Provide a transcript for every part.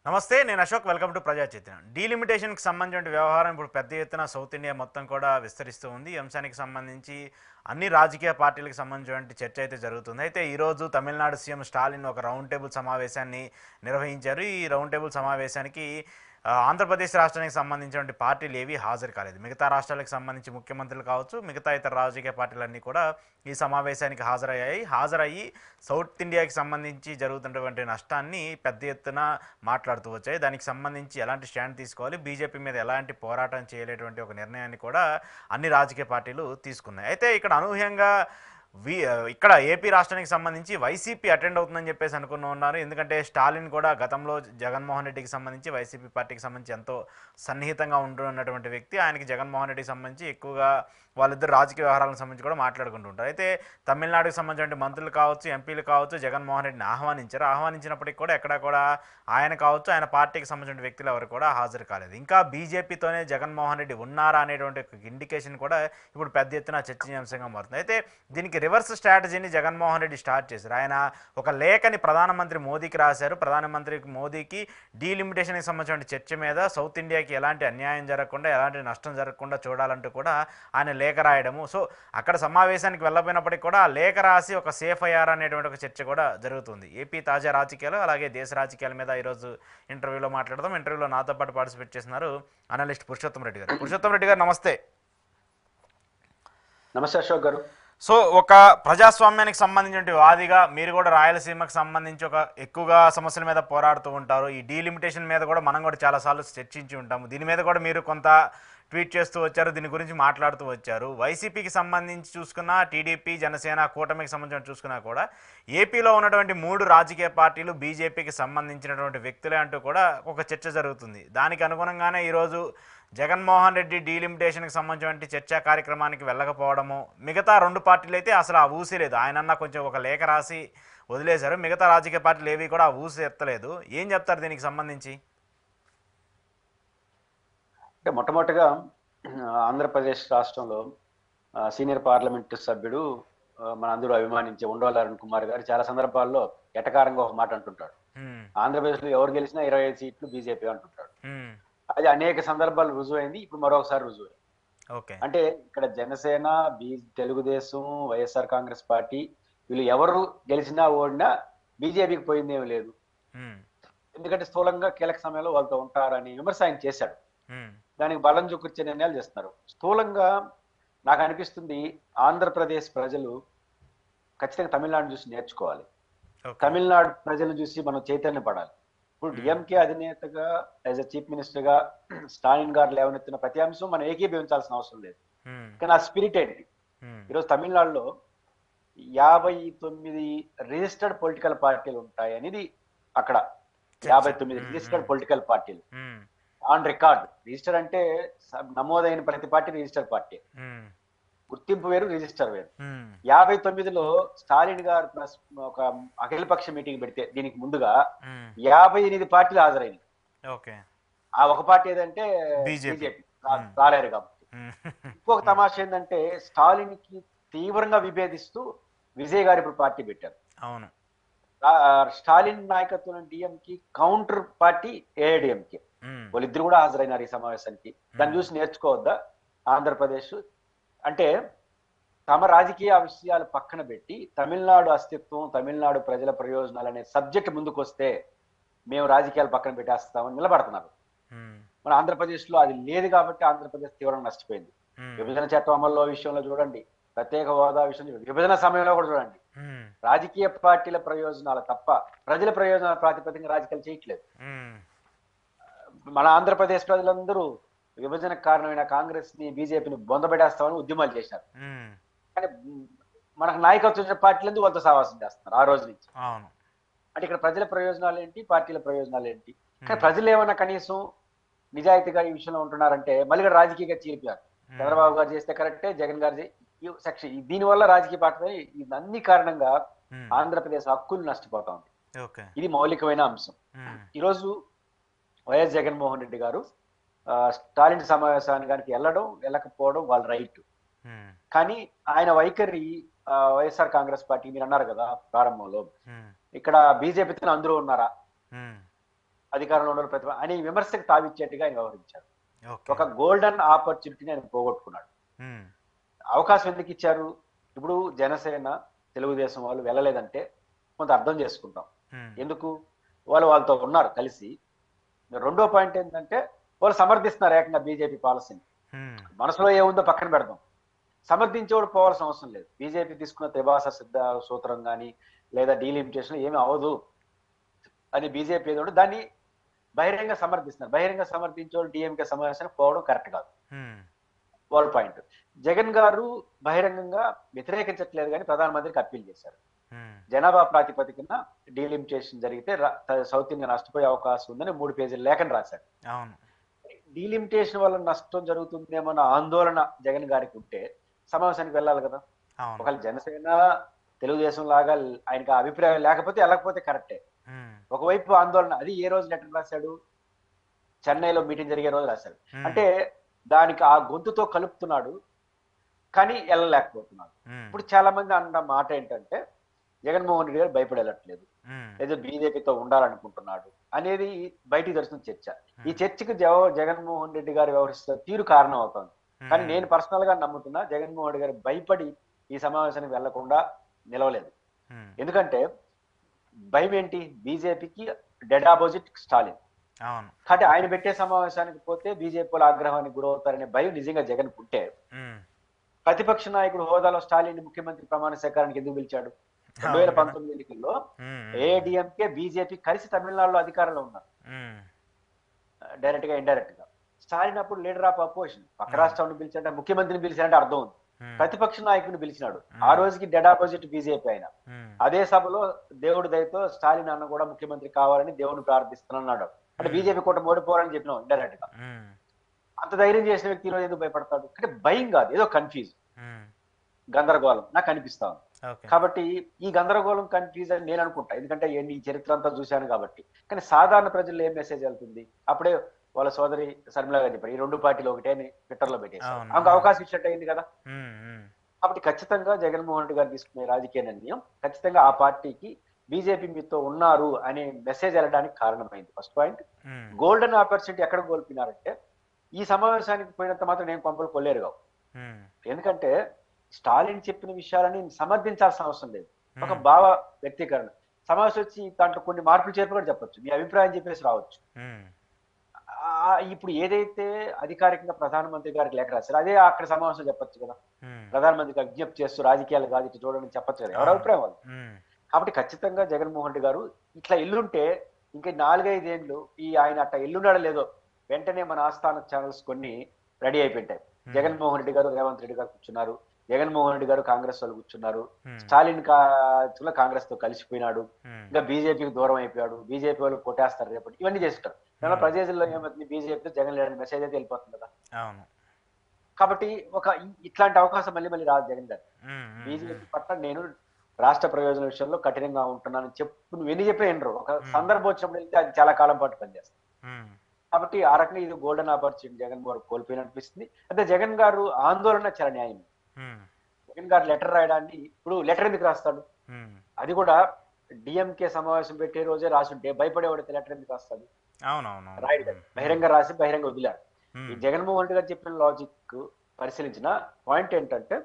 నమస్తే, నేను Ashok. Welcome to ప్రజా చైతన్యం. డీలిమిటేషన్కి సంబంధించిన వ్యవహారం ఇప్పుడు పెద్ద ఎత్తున సౌత్ ఇండియా మొత్తం కూడా విస్తరిస్తూ ఉంది. ఈ అంశానికి సంబంధించి అన్ని రాజకీయ పార్టీలకు సంబంధించిన చర్చ అయితే జరుగుతుంది. అయితే ఈరోజు తమిళనాడు సీఎం స్టాలిన్ ఒక రౌండ్ టేబుల్ సమావేశాన్ని నిర్వహించారు. ఈ రౌండ్ టేబుల్ సమావేశానికి ఆంధ్రప్రదేశ్ రాష్ట్రానికి సంబంధించిన పార్టీలు ఏవి హాజరు కాలేదు. మిగతా రాష్ట్రాలకు సంబంధించి ముఖ్యమంత్రులు కావచ్చు, మిగతా ఇతర రాజకీయ పార్టీలన్నీ కూడా ఈ సమావేశానికి హాజరయ్యి సౌత్ ఇండియాకి సంబంధించి జరుగుతున్నటువంటి నష్టాన్ని పెద్ద ఎత్తున మాట్లాడుతూ వచ్చాయి. దానికి సంబంధించి ఎలాంటి స్టాండ్ తీసుకోవాలి, బీజేపీ మీద ఎలాంటి పోరాటం చేయలేటువంటి ఒక నిర్ణయాన్ని కూడా అన్ని రాజకీయ పార్టీలు తీసుకున్నాయి. అయితే ఇక్కడ అనూహ్యంగా ఇక్కడ ఏపీ రాష్ట్రానికి సంబంధించి వైసీపీ అటెండ్ అవుతుందని చెప్పేసి ఉన్నారు. ఎందుకంటే స్టాలిన్ కూడా గతంలో జగన్మోహన్ రెడ్డికి సంబంధించి వైసీపీ పార్టీకి సంబంధించి ఎంతో సన్నిహితంగా ఉంటున్నటువంటి వ్యక్తి. ఆయనకి జగన్మోహన్ రెడ్డికి సంబంధించి ఎక్కువగా వాళ్ళిద్దరు రాజకీయ వ్యవహారాలకు సంబంధించి కూడా మాట్లాడుకుంటూ ఉంటారు. అయితే తమిళనాడుకు సంబంధించిన మంత్రులు కావచ్చు, ఎంపీలు కావచ్చు, జగన్మోహన్ రెడ్డిని ఆహ్వానించినప్పటికీ కూడా ఎక్కడ కూడా ఆయన కావచ్చు, ఆయన పార్టీకి సంబంధించిన వ్యక్తులు ఎవరు కూడా హాజరు కాలేదు. ఇంకా బీజేపీతోనే జగన్మోహన్ రెడ్డి ఉన్నారా అనేటువంటి ఒక ఇండికేషన్ కూడా ఇప్పుడు పెద్ద ఎత్తున చర్చనీయాంశంగా మారుతుంది. అయితే దీనికి రివర్స్ స్ట్రాటజీని జగన్మోహన్ రెడ్డి స్టార్ట్ చేశారు. ఆయన ఒక లేఖని ప్రధానమంత్రి మోదీకి రాశారు. ప్రధానమంత్రి మోదీకి డీలిమిటేషన్కి సంబంధించిన చర్చ మీద సౌత్ ఇండియాకి ఎలాంటి అన్యాయం జరగకుండా, ఎలాంటి నష్టం జరగకుండా చూడాలంటూ కూడా ఆయన లేఖ రాయడము. సో అక్కడ సమావేశానికి వెళ్ళబోయినప్పటికీ కూడా ఆ లేఖ రాసి ఒక సేఫ్ అయ్యారా అనేటువంటి ఒక చర్చ కూడా జరుగుతుంది. ఏపీ తాజా రాజకీయాలు అలాగే దేశ రాజకీయాల మీద ఈరోజు ఇంటర్వ్యూలో మాట్లాడదాం. ఇంటర్వ్యూలో నాతో పాటు పార్టిసిపేట్ చేస్తున్నారు అనలిస్ట్ పురుషోత్తం రెడ్డి గారు. పురుషోత్తం రెడ్డి గారు, నమస్తే. నమస్తే అశోక్ గారు. సో ఒక ప్రజాస్వామ్యానికి సంబంధించిన వాదిగా మీరు కూడా రాయలసీమకు సంబంధించి ఒక ఎక్కువగా సమస్యల మీద పోరాడుతూ ఉంటారు. ఈ డీలిమిటేషన్ మీద కూడా మనం కూడా చాలాసార్లు చర్చించి ఉంటాము. దీని మీద కూడా మీరు కొంత ట్వీట్ చేస్తూ వచ్చారు, దీని గురించి మాట్లాడుతూ వచ్చారు. వైసీపీకి సంబంధించి చూసుకున్నా, టీడీపీ, జనసేన కూటమికి సంబంధించిన చూసుకున్నా కూడా ఏపీలో ఉన్నటువంటి 3 రాజకీయ పార్టీలు బీజేపీకి సంబంధించినటువంటి వ్యక్తులే అంటూ కూడా ఒక చర్చ జరుగుతుంది. దానికి అనుగుణంగానే ఈరోజు జగన్మోహన్ రెడ్డి డీలిమిటేషన్కి సంబంధించిన చర్చా కార్యక్రమానికి వెళ్ళకపోవడము, మిగతా 2 పార్టీలు అయితే అసలు ఆ ఊసి లేదు. ఆయనన్నా కొంచెం ఒక లేఖ రాసి వదిలేశారు. మిగతా రాజకీయ పార్టీలు ఏవి కూడా ఆ ఊసి ఎత్తలేదు. ఏం చెప్తారు దీనికి సంబంధించి? అంటే మొట్టమొదటిగా ఆంధ్రప్రదేశ్ రాష్ట్రంలో సీనియర్ పార్లమెంటు సభ్యుడు మన అందరూ అభిమానించే ఉండవల్లి అరుణ్ కుమార్ గారు చాలా సందర్భాల్లో ఎటకారంగా ఒక మాట అంటుంటాడు. ఆంధ్రప్రదేశ్లో ఎవరు గెలిచినా 25 సీట్లు బీజేపీ అంటుంటాడు. అది అనేక సందర్భాలు రుజువైంది, ఇప్పుడు మరొకసారి రుజువైంది. అంటే ఇక్కడ జనసేన, తెలుగుదేశం, వైఎస్ఆర్ కాంగ్రెస్ పార్టీ వీళ్ళు ఎవరు గెలిచినా ఓడినా బీజేపీకి పోయిందేమీ లేదు. ఎందుకంటే స్థూలంగా కీలక సమయంలో వాళ్ళతో ఉంటారని విమర్శ ఆయన చేశాడు. దానికి బలం చూపించే నిర్ణయాలు చేస్తున్నారు. స్థూలంగా నాకు అనిపిస్తుంది ఆంధ్రప్రదేశ్ ప్రజలు ఖచ్చితంగా తమిళనాడు చూసి నేర్చుకోవాలి. తమిళనాడు ప్రజలు చూసి మనం చైతన్యపడాలి. ఇప్పుడు డిఎంకే అధినేతగా యాజ్ అ చీఫ్ మినిస్టర్ గా స్టాలిన్ గారు లేవనెత్తిన ప్రతి అంశం మనం ఏకీభవించాల్సిన అవసరం లేదు. కానీ ఆ స్పిరిట్ ఏంటి? ఈరోజు తమిళనాడులో 59 రిజిస్టర్డ్ పొలిటికల్ పార్టీలు ఉంటాయి అనేది అక్కడ 59 రిజిస్టర్డ్ పొలిటికల్ పార్టీలు ఆన్ రికార్డ్. రిజిస్టర్ అంటే నమోదైన ప్రతి పార్టీ రిజిస్టర్ పార్టీ, గుర్తింపు వేరు, రిజిస్టర్ వేరు. 59లో స్టాలిన్ గారు ఒక అఖిలపక్ష మీటింగ్ పెడితే దీనికి ముందుగా 58 పార్టీలు హాజరైనవి. ఆ ఒక పార్టీ ఏదంటే బీజేపీ రాలేరు కాబట్టి. ఇంకొక తమాషా ఏంటంటే స్టాలిన్ కి తీవ్రంగా విభేదిస్తూ విజయ్ గారు ఇప్పుడు పార్టీ పెట్టారు. అవును, స్టాలిన్ నాయకత్వం డిఎంకి కౌంటర్ పార్టీ ఏఐడిఎంకే. వాళ్ళిద్దరు కూడా హాజరైనారు ఈ సమావేశానికి. దాన్ని చూసి నేర్చుకోవద్దా ఆంధ్రప్రదేశ్? అంటే తమ రాజకీయ విషయాలు పక్కన పెట్టి తమిళనాడు అస్తిత్వం, తమిళనాడు ప్రజల ప్రయోజనాలు అనే సబ్జెక్ట్ ముందుకు వస్తే మేము రాజకీయాలు పక్కన పెట్టేస్తామని నిలబడుతున్నారు. మన ఆంధ్రప్రదేశ్ లో అది లేదు కాబట్టి ఆంధ్రప్రదేశ్ తీవ్రంగా నష్టపోయింది. విభజన చట్టం అమల్లో విషయంలో చూడండి, ప్రత్యేక హోదా విషయంలో, విభజన సమయంలో కూడా చూడండి. రాజకీయ పార్టీల ప్రయోజనాలు తప్ప ప్రజల ప్రయోజనాల ప్రాతిపదికన రాజకీయాలు చేయట్లేదు. మన ఆంధ్రప్రదేశ్ ప్రజలందరూ విభజనకు కారణమైన కాంగ్రెస్ ని, బీజేపీని బొందబెట్టేస్తామని ఉద్యమాలు చేశారు. కానీ మనకు నాయకత్వం పార్టీలందరూ వాళ్ళతో సహవాసం చేస్తున్నారు ఆ రోజు నుంచి. అంటే ఇక్కడ ప్రజల ప్రయోజనాలు ఏంటి, పార్టీల ప్రయోజనాలు ఏంటి? కానీ ప్రజలు ఏమన్నా కనీసం నిజాయితీగా ఈ విషయంలో ఉంటున్నారంటే మళ్ళీ కూడా రాజకీయంగా చీలిపారు. చంద్రబాబు గారు చేస్తే కరెక్టే, జగన్ గారు సెక్షన్. దీనివల్ల రాజకీయ పార్టీ అన్ని కారణంగా ఆంధ్రప్రదేశ్ హక్కులు నష్టపోతా ఉంది. ఇది మౌలికమైన అంశం. ఈరోజు వైఎస్ జగన్మోహన్ రెడ్డి గారు స్టాలిన్ సమావేశానికి వెళ్ళడం, వెళ్ళకపోవడం వాళ్ళ రైట్. కానీ ఆయన వైఖరి వైఎస్ఆర్ కాంగ్రెస్ పార్టీ మీరు అన్నారు కదా ప్రారంభంలో, ఇక్కడ బీజేపీతో అందరూ ఉన్నారా? అధికారంలో ఉన్న ప్రతిభ అని విమర్శకు తావిచ్చేట్టుగా ఆయన వ్యవహరించారు. ఓకే. ఒక గోల్డెన్ ఆపర్చునిటీని ఆయన పోగొట్టుకున్నాడు. ఉమ్, అవకాశం ఎందుకు ఇచ్చారు? ఇప్పుడు జనసేన తెలుగుదేశం వాళ్ళు వెళ్ళలేదంటే కొంత అర్థం చేసుకుంటాం. ఉమ్, ఎందుకు? వాళ్ళతో ఉన్నారు కలిసి. రెండో పాయింట్ ఏంటంటే వాళ్ళు సమర్థిస్తున్నారు ఏకంగా బీజేపీ పాలసీని. ఉమ్, మనసులో ఏముందో పక్కన పెడదాం. సమర్థించేవాడు పోవాల్సిన అవసరం లేదు. బీజేపీ తీసుకున్న త్రిభాష సిద్ధ సూత్రం కానీ లేదా డీలిమిటేషన్ ఏమీ అవదు అని బీజేపీ ఏదో ఉంటే దాన్ని బహిరంగ సమర్థిస్తున్నారు. బహిరంగ సమర్థించేవాళ్ళు డిఎంకే సమావేశానికి పోవడం కరెక్ట్ కాదు. ఉమ్, వాళ్ళ పాయింట్. జగన్ గారు బహిరంగంగా వ్యతిరేకించట్లేదు కానీ ప్రధానమంత్రికి అప్పీల్ చేశారు. ఉమ్, జనాభా ప్రాతిపదికన డీలిమిటేషన్ జరిగితే సౌత్ ఇండియా నష్టపోయే అవకాశం ఉందని 3 పేజీల లేఖను రాశారు. అవును. డీలిమిటేషన్ వల్ల నష్టం జరుగుతుందేమో అన్న ఆందోళన జగన్ గారికి ఉంటే సమావేశానికి వెళ్ళాలి కదా. అవును. ఒకవేళ జనసేన తెలుగుదేశం లాగా ఆయనకి ఆ అభిప్రాయం లేకపోతే వెళ్ళకపోతే కరెక్టే. ఉమ్, ఒకవైపు ఆందోళన, అది ఏ రోజు లెటర్ రాశాడు? చెన్నైలో మీటింగ్ జరిగే రోజు రాశాడు. ఉమ్, అంటే దానికి ఆ గొంతుతో కలుపుతున్నాడు కానీ వెళ్ళలేకపోతున్నాడు. ఉమ్, ఇప్పుడు చాలా మంది అన్న మాట ఏంటంటే జగన్మోహన్ రెడ్డి గారు భయపడి వెళ్ళట్లేదు, ఉమ్, లేదా బీజేపీతో ఉండాలనుకుంటున్నాడు అనేది బయటికి తెలుస్తున్న చర్చ. ఈ చర్చకి జగన్మోహన్ రెడ్డి గారు వ్యవహరిస్తున్న తీరు కారణం అవుతుంది. కానీ నేను పర్సనల్ గా నమ్ముతున్నా జగన్మోహన్ రెడ్డి గారు భయపడి ఈ సమావేశానికి వెళ్లకుండా నిలవలేదు. ఉమ్, ఎందుకంటే భయం ఏంటి? బీజేపీకి డెడ్ ఆపోజిట్ స్టాలిన్. అవును. కాబట్టి ఆయన పెట్టే సమావేశానికి పోతే బీజేపీ వాళ్ళు ఆగ్రహానికి గురవుతారనే భయం నిజంగా జగన్ ఉంటే ఉమ్, ప్రతిపక్ష నాయకుడు హోదాలో స్టాలిన్ ముఖ్యమంత్రి ప్రమాణ స్వీకారానికి ఎందుకు పిలిచాడు? 2019 ఎన్నికల్లో ఉమ్, ఏఐడిఎంకే బీజేపీ కలిసి తమిళనాడులో అధికారంలో ఉన్నారు, ఉమ్, డైరెక్ట్ గా ఇండైరెక్ట్ గా. స్టాలిన్ అప్పుడు లీడర్ ఆఫ్ అపోజిషన్, పక్క రాష్ట్రాన్ని పిలిచాడంటే ముఖ్యమంత్రిని పిలిచాడంటే అర్థం ఉంది. ఉమ్, ప్రతిపక్ష నాయకుడిని పిలిచినాడు. ఆ రోజుకి డెడ్ ఆపోజిట్ బీజేపీ ఆయన. ఉమ్, అదే సభలో దేవుడి దయతో స్టాలిన్ అన్న కూడా ముఖ్యమంత్రి కావాలని దేవుని ప్రార్థిస్తున్నాడు. అంటే బీజేపీ కూటమి ఓడిపోవాలని చెప్పినాం ఇండైరెక్ట్ గా. ఉమ్, అంత ధైర్యం చేసిన వ్యక్తి ఈరోజు ఎందుకు భయపడతాడు? అంటే భయం కాదు, ఏదో కన్ఫ్యూజ్, ఉమ్, గందరగోళం నాకు అనిపిస్తా ఉంది. ఓకే. కాబట్టి ఈ గందరగోళం కన్ఫ్యూజ్ అని నేను అనుకుంటా, ఎందుకంటే ఈ చరిత్ర అంతా చూశాను కాబట్టి. కానీ సాధారణ ప్రజల్లో ఏం మెసేజ్ వెళ్తుంది? అప్పుడే వాళ్ళ సోదరి శర్మిల గారు చెప్పారు ఈ 2 పార్టీలు ఒకటే అని ట్విట్టర్ లో పెట్టేశారు. అవును. ఆమెకు అవకాశం ఇచ్చినట్టు అయింది కదా. ఉమ్, ఉమ్, కాబట్టి ఖచ్చితంగా జగన్మోహన్ రెడ్డి గారు తీసుకునే రాజకీయ నిర్ణయం ఖచ్చితంగా ఆ పార్టీకి బీజేపీ మీతో ఉన్నారు అనే మెసేజ్ వెళ్ళడానికి కారణమైంది. First point. Um, golden opportunity ఎక్కడ కోల్పోయినారంటే ఈ సమావేశానికి పోయినంత మాత్రం నేను కొంపలు కొల్లేరు కావు. ఉమ్, ఎందుకంటే స్టాలిన్ చెప్పిన విషయాలని సమర్థించాల్సిన అవసరం లేదు. ఒక భావ వ్యక్తీకరణ సమావేశం వచ్చి దాంట్లో కొన్ని మార్పులు చేర్పు కూడా చెప్పొచ్చు, మీ అభిప్రాయం చెప్పేసి రావచ్చు. ఉమ్, ఇప్పుడు ఏదైతే అధికారికంగా ప్రధానమంత్రి గారికి లేఖ రాశారో అదే అక్కడ సమావేశం చెప్పొచ్చు కదా. ఉమ్, ప్రధానమంత్రికి విజ్ఞప్తి చేస్తూ రాజకీయాలు కాదు ఇటు చూడని చెప్పొచ్చు కదా, ఎవరి అభిప్రాయం వాళ్ళు. ఉమ్, కాబట్టి ఖచ్చితంగా జగన్మోహన్ రెడ్డి గారు ఇట్లా ఎల్లుంటే ఇంకా 4-5 ఏళ్ళు ఈ ఆయన అట్లా ఎల్లున్నాడో లేదో వెంటనే మన ఆస్థాన ఛానల్స్ కొన్ని రెడీ అయిపోయింటాయి. జగన్మోహన్ రెడ్డి గారు రేవంత్ రెడ్డి గారు కూర్చున్నారు, జగన్మోహన్ రెడ్డి గారు కాంగ్రెస్ వాళ్ళు కూర్చున్నారు, స్టాలిన్ కాంగ్రెస్ తో కలిసిపోయినాడు, ఉమ్, ఇంకా బీజేపీకి దూరం అయిపోయాడు, బీజేపీ వాళ్ళు కొట్టేస్తారు రేపటి, ఇవన్నీ చేస్తారు. దానివల్ల ప్రజల్లో ఏమవుతుంది? బీజేపీతో జగన్ లేని మెసేజ్ అయితే వెళ్ళిపోతుంది కదా. అవును. కాబట్టి ఇట్లాంటి అవకాశం మళ్ళీ మళ్ళీ రాదు జగన్ గారు. ఉమ్, ఉమ్, బీజేపీ పట్ల నేను రాష్ట్ర ప్రయోజన విషయంలో కఠినంగా ఉంటున్నానని నువ్వు ఎన్ని చెప్పే వినరు. ఒక సందర్భం వచ్చినప్పుడు వెళ్తే అది చాలా కాలం పాటు పనిచేస్తుంది. ఉమ్, కాబట్టి ఆ రకంగా ఇది గోల్డెన్ ఆపర్చునిటీ జగన్ గారు కోల్పోయిననిపిస్తుంది. అంటే జగన్ గారు ఆందోళన చాలా న్యాయం. ఉమ్, జగన్ గారు లెటర్ రాయడాన్ని, ఇప్పుడు లెటర్ ఎందుకు రాస్తాడు? ఉమ్, అది కూడా డిఎంకే సమావేశం పెట్టే రోజే రాసుంటే భయపడేవాడితే లెటర్ ఎందుకు రాస్తాడు? అవునవును. రాయడు కదా, బహిరంగ రాసి బహిరంగ వదిలాడు. ఈ ఉమ్, జగన్మోహన్ రెడ్డి గారు చెప్పిన లాజిక్ పరిశీలించిన పాయింట్ ఏంటంటే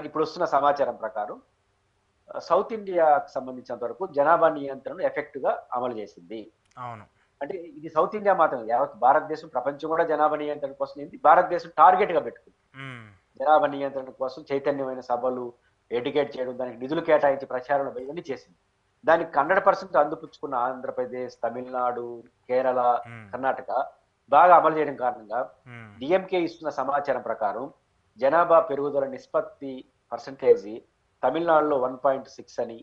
ఇప్పుడు వస్తున్న సమాచారం ప్రకారం సౌత్ ఇండియాకు సంబంధించినంత వరకు జనాభా నియంత్రణను ఎఫెక్ట్ గా అమలు చేసింది. అవును. అంటే ఇది సౌత్ ఇండియా మాత్రమే, యావత్ భారతదేశం, ప్రపంచం కూడా జనాభా నియంత్రణ కోసం ఏంటి భారతదేశం టార్గెట్ గా పెట్టుకుంది. ఉమ్, జనాభా నియంత్రణ కోసం చైతన్యమైన సభలు, ఎడ్యుకేట్ చేయడం, దానికి నిధులు కేటాయించి ప్రచారం ఇవన్నీ చేసింది. దానికి 100% అందిపుచ్చుకున్న ఆంధ్రప్రదేశ్, తమిళనాడు, కేరళ, కర్ణాటక బాగా అమలు చేయడం కారణంగా డిఎంకే ఇస్తున్న సమాచారం ప్రకారం జనాభా పెరుగుదల నిష్పత్తి పర్సంటేజీ తమిళనాడులో 1.6 అని,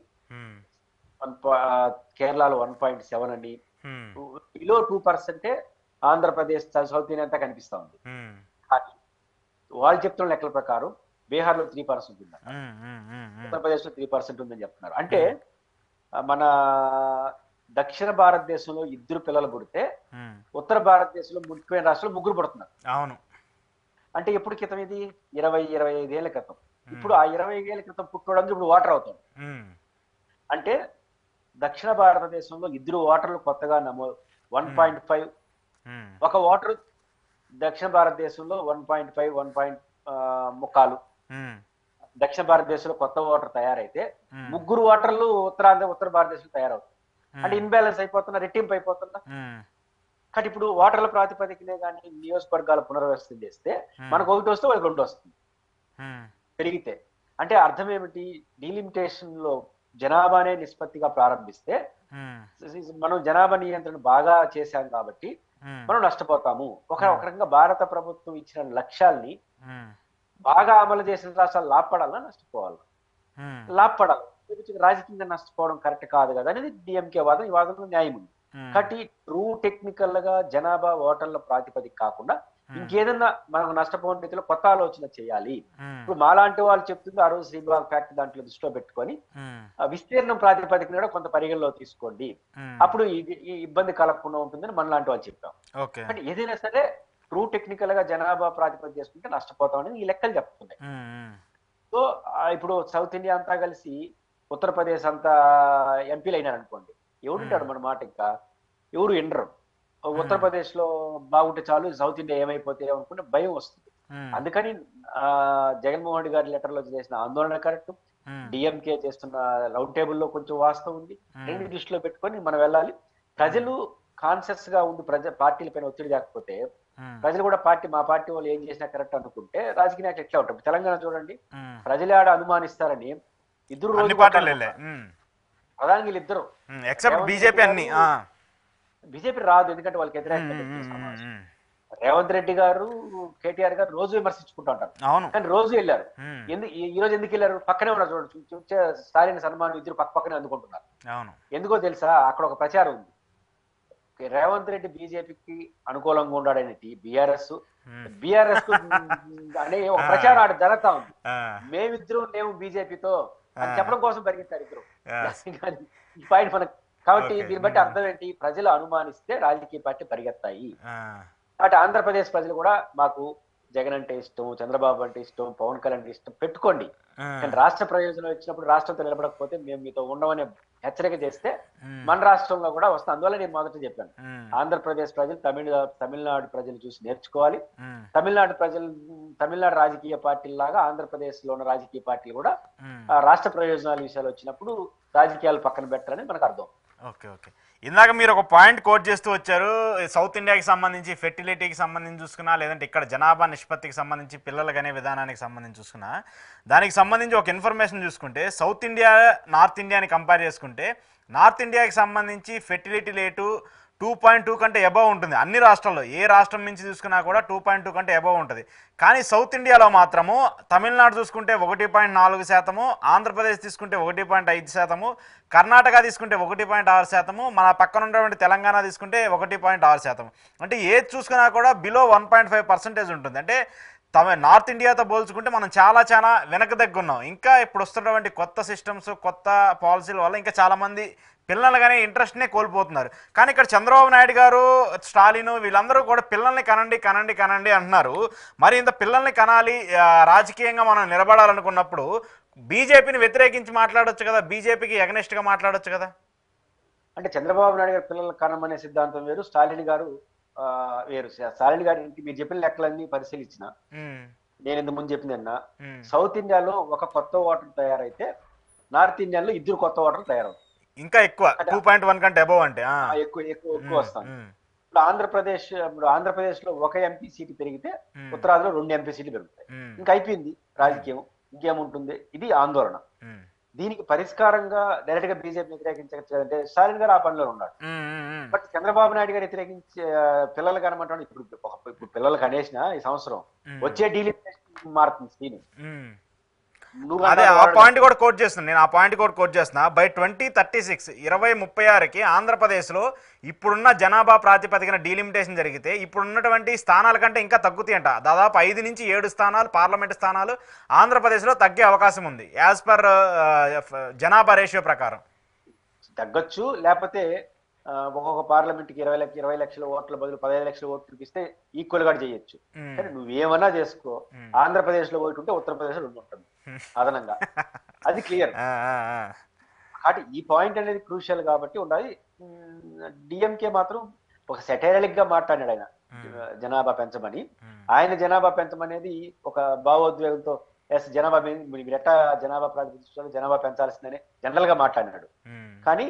కేరళలో 1.7 అని, బిలో 2% ఆంధ్రప్రదేశ్, సౌత్ ఇండియా అంతా కనిపిస్తా ఉంది. కానీ వాళ్ళు చెప్తున్న లెక్కల ప్రకారం బీహార్లో 3% ఉంది, ఉత్తరప్రదేశ్ లో 3% ఉందని చెప్తున్నారు. అంటే మన దక్షిణ భారతదేశంలో 2 పిల్లలు పుడితే ఉత్తర భారతదేశంలో ముఖ్యమైన రాష్ట్రంలో 3 పుడుతున్నారు. అవును. అంటే ఎప్పుడు క్రితం ఇది 20-25 ఏళ్ల క్రితం. ఇప్పుడు ఆ 25 ఏళ్ల క్రితం పుట్టడానికి ఇప్పుడు ఓటర్ అవుతాడు. అంటే దక్షిణ భారతదేశంలో 2 ఓటర్లు కొత్తగా 1.5. ఒక ఓటర్ దక్షిణ భారతదేశంలో 1.5, 1.5 దక్షిణ భారతదేశంలో కొత్త ఓటర్ తయారైతే 3 ఓటర్లు ఉత్తర భారతదేశంలో తయారవుతారు. అంటే ఇన్బ్యాలెన్స్ అయిపోతున్నా, రెట్టింపు అయిపోతుందా. కానీ ఇప్పుడు ఓటర్ల ప్రాతిపదికనే కానీ నియోజకవర్గాల పునర్వ్యవస్థ చేస్తే మనకు 1 వస్తే వాళ్ళకి 2 వస్తుంది పెరిగితే. అంటే అర్థం ఏమిటి, డీలిమిటేషన్ లో జనాభానే నిష్పత్తిగా ప్రారంభిస్తే మనం జనాభా నియంత్రణ బాగా చేశాం కాబట్టి మనం నష్టపోతాము. ఒక రకంగా భారత ప్రభుత్వం ఇచ్చిన లక్ష్యాల్ని బాగా అమలు చేసిన రాష్ట్రాలు లాభపడాలా నష్టపోవాలా? లాభపడాలి. రాజకీయంగా నష్టపోవడం కరెక్ట్ కాదు కదా అనేది డిఎంకే వాదం. ఈ వాదనలో న్యాయం ఉంది. కాబట్టి ట్రూ టెక్నికల్ గా జనాభా ఓటర్ల ప్రాతిపదిక కాకుండా ఇంకేదన్నా మనకు నష్టపోయిన రీతిలో కొత్త ఆలోచన చేయాలి. ఇప్పుడు మాలాంటి వాళ్ళు చెప్తుంది ఆ రోజు శ్రీబాగ్ ఫ్యాక్ట్ దాంట్లో దృష్టిలో పెట్టుకొని విస్తీర్ణం ప్రాతిపదికన కూడా కొంత పరిగణలో తీసుకోండి, అప్పుడు ఈ ఇబ్బంది కలగకుండా ఉంటుందని మనలాంటి వాళ్ళు చెప్పాం. అంటే ఏదైనా సరే ట్రూ టెక్నికల్ గా జనాభా ప్రాతిపదిక చేసుకుంటే నష్టపోతాం అనేది ఈ లెక్కలు చెప్తున్నాయి. సో ఇప్పుడు సౌత్ ఇండియా అంతా కలిసి ఉత్తరప్రదేశ్ అంతా ఎంపీలు అయినారు అనుకోండి, ఎవడుంటాడు మన మాట? ఇంకా ఎవరు వినరు. ఉత్తరప్రదేశ్ లో బాగుంటే చాలు, సౌత్ ఇండియా ఏమైపోతే అనుకుంటే భయం వస్తుంది. అందుకని జగన్మోహన్ రెడ్డి గారి లెటర్ లో చేసిన ఆందోళన కరెక్ట్, డిఎంకే చేస్తున్న రౌండ్ టేబుల్ లో కొంచెం వాస్తవం ఉంది. రెండు దృష్టిలో పెట్టుకొని మనం వెళ్ళాలి. ప్రజలు కాన్షియస్ గా ఉండి పార్టీల పైన ఒత్తిడి కాకపోతే ప్రజలు కూడా మా పార్టీ వాళ్ళు ఏం చేసినా కరెక్ట్ అనుకుంటే రాజకీయ నాయకులు ఎట్లా ఉంటారు? తెలంగాణ చూడండి, ప్రజలే ఆడ అనుమానిస్తారని ఇద్దరు రోజు ప్రధాని వీళ్ళిద్దరు బీజేపీ రాదు, ఎందుకంటే వాళ్ళకి వ్యతిరేకంగా రేవంత్ రెడ్డి గారు కేటీఆర్ గారు రోజు విమర్శించుకుంటూ ఉంటారు. కానీ రోజు వెళ్ళారు. ఈ రోజు ఎందుకు వెళ్ళారు? పక్కనే ఉన్నారు చూడండి, స్టాలిన్ సన్మానం ఇద్దరు పక్కనే అందుకుంటున్నారు. ఎందుకో తెలుసా? అక్కడ ఒక ప్రచారం ఉంది, రేవంత్ రెడ్డి బీజేపీకి అనుకూలంగా ఉన్నాడనేది బీఆర్ఎస్ కు అనే ఒక ప్రచారం ఆడ జరుగుతా ఉంది. మేమిద్దరు మేము బీజేపీతో అని చెప్పడం కోసం పరిగెత్తారు ఇద్దరు. పాయింట్ మనకు. కాబట్టి దీన్ని బట్టి అర్థం ఏంటి? ప్రజలు అనుమానిస్తే రాజకీయ పార్టీ పరిగెత్తాయి. కాబట్టి ఆంధ్రప్రదేశ్ ప్రజలు కూడా మాకు జగన్ అంటే ఇష్టం, చంద్రబాబు అంటే ఇష్టం, పవన్ కళ్యాణ్ అంటే ఇష్టం పెట్టుకోండి, కానీ రాష్ట్ర ప్రయోజనం వచ్చినప్పుడు రాష్ట్రంతో నిలబడకపోతే మేము మీతో ఉండమనే హెచ్చరిక చేస్తే మన రాష్ట్రంలో కూడా వస్తాం. అందువల్ల నేను మొదట చెప్పాను, ఆంధ్రప్రదేశ్ ప్రజలు తమిళనాడు ప్రజలు చూసి నేర్చుకోవాలి. తమిళనాడు రాజకీయ పార్టీలాగా ఆంధ్రప్రదేశ్ లో ఉన్న రాజకీయ పార్టీలు కూడా రాష్ట్ర ప్రయోజనాల విషయాలు వచ్చినప్పుడు రాజకీయాలు పక్కన పెట్టాలని మనకు అర్థం. Okay okay. ఇందాక మీరు ఒక పాయింట్ కోట్ చేస్తూ వచ్చారు, సౌత్ ఇండియాకి సంబంధించి ఫెర్టిలిటీకి సంబంధించి చూసుకున్నా, లేదంటే ఇక్కడ జనాభా నిష్పత్తికి సంబంధించి పిల్లలు అనే విధానానికి సంబంధించి చూసుకున్నా, దానికి సంబంధించి ఒక ఇన్ఫర్మేషన్ చూసుకుంటే సౌత్ ఇండియా నార్త్ ఇండియాని కంపేర్ చేసుకుంటే నార్త్ ఇండియాకి సంబంధించి ఫెర్టిలిటీ రేటు 2.2 కంటే అబవ్ ఉంటుంది. అన్ని రాష్ట్రాల్లో ఏ రాష్ట్రం నుంచి చూసుకున్నా కూడా 2.2 కంటే అబవ్ ఉంటుంది. కానీ సౌత్ ఇండియాలో మాత్రము తమిళనాడు చూసుకుంటే 1.4%, ఆంధ్రప్రదేశ్ తీసుకుంటే 1.5%, కర్ణాటక తీసుకుంటే 1.6%, మన పక్కన ఉన్నటువంటి తెలంగాణ తీసుకుంటే 1.6%. అంటే ఏది చూసుకున్నా కూడా బిలో 1.5% ఉంటుంది. అంటే నార్త్ ఇండియాతో పోల్చుకుంటే మనం చాలా వెనక దగ్గున్నాం. ఇంకా ఇప్పుడు వస్తున్నటువంటి కొత్త సిస్టమ్స్, కొత్త పాలసీల వల్ల ఇంకా చాలామంది పిల్లలు కానీ ఇంట్రెస్ట్నే కోల్పోతున్నారు. కానీ ఇక్కడ చంద్రబాబు నాయుడు గారు, స్టాలిన్ వీళ్ళందరూ కూడా పిల్లల్ని కనండి అంటున్నారు. మరి ఇంత పిల్లల్ని కనాలి, రాజకీయంగా మనం నిలబడాలనుకున్నప్పుడు బీజేపీని వ్యతిరేకించి మాట్లాడొచ్చు కదా, బీజేపీకి ఎగనెస్ట్గా మాట్లాడొచ్చు కదా. అంటే చంద్రబాబు నాయుడు గారు పిల్లలు కనమనే సిద్ధాంతం వేరు, స్టాలిన్ గారు వేరు. స్టాలిన్ గారికి మీరు చెప్పిన లెక్కలన్నీ పరిశీలించిన, నేను ఇంత ముందు చెప్పిందన్నా, సౌత్ ఇండియాలో ఒక కొత్త ఓటర్ తయారైతే నార్త్ ఇండియాలో 2 కొత్త ఓటర్లు తయారవుతారు. ఇంకా ఎక్కువ 2.1 కంటే అబవ్ అంటే ఎక్కువ వస్తాను. ఇప్పుడు ఆంధ్రప్రదేశ్ లో ఒక ఎంపీ సీటు పెరిగితే ఉత్తరాదిలో 2 ఎంపీ సీట్లు పెరుగుతాయి. ఇంకా అయిపోయింది రాజకీయం, ఇంకేముంటుంది? ఇది ఆందోళన. దీనికి పరిష్కారంగా డైరెక్ట్ గా బీజేపీ వ్యతిరేకించవచ్చు కదంటే స్టాలిన్ గారు ఆ పనిలో ఉన్నాడు. బట్ చంద్రబాబు నాయుడు గారు వ్యతిరేకించే పిల్లలు కనమంటాడు. ఇప్పుడు పిల్లలకు అనేసిన ఈ సంవత్సరం వచ్చే డీలిమిటేషన్ మారుతుంది సీన్. అదే ఆ పాయింట్ కూడా కోట్ చేస్తున్నా. బై 2036 2036కి ఆంధ్రప్రదేశ్లో ఇప్పుడున్న జనాభా ప్రాతిపదికన డీలిమిటేషన్ జరిగితే ఇప్పుడున్నటువంటి స్థానాల కంటే ఇంకా తగ్గుతాయంట. దాదాపు 5 నుంచి 7 స్థానాలు, పార్లమెంట్ స్థానాలు ఆంధ్రప్రదేశ్లో తగ్గే అవకాశం ఉంది యాజ్ పర్ జనాభా రేషియో ప్రకారం. తగ్గొచ్చు, లేకపోతే ఒక్కొక్క పార్లమెంట్కి 20 లక్షల ఓట్ల బదులు 15 లక్షల ఓట్లు ఇస్తే ఈక్వల్ గా చేయొచ్చు. కానీ నువ్వేమన్నా చేసుకో, ఆంధ్రప్రదేశ్ లో ఓటు ఉంటే ఉత్తరప్రదేశ్ లో ఉంటుంది అదనంగా. అది క్లియర్. కాబట్టి ఈ పాయింట్ అనేది క్రూషియల్ కాబట్టి ఉండాలి. డిఎంకే మాత్రం ఒక సెటైరలిక్ గా మాట్లాడాడు ఆయన జనాభా పెంచమని. ఆయన జనాభా పెంచమనేది ఒక భావోద్వేగంతో ఎస్ జనాభా మీరు ఎట్టా జనాభా ప్రాతినిధ్యం జనాభా పెంచాల్సిందని జనరల్ గా మాట్లాడినాడు. కానీ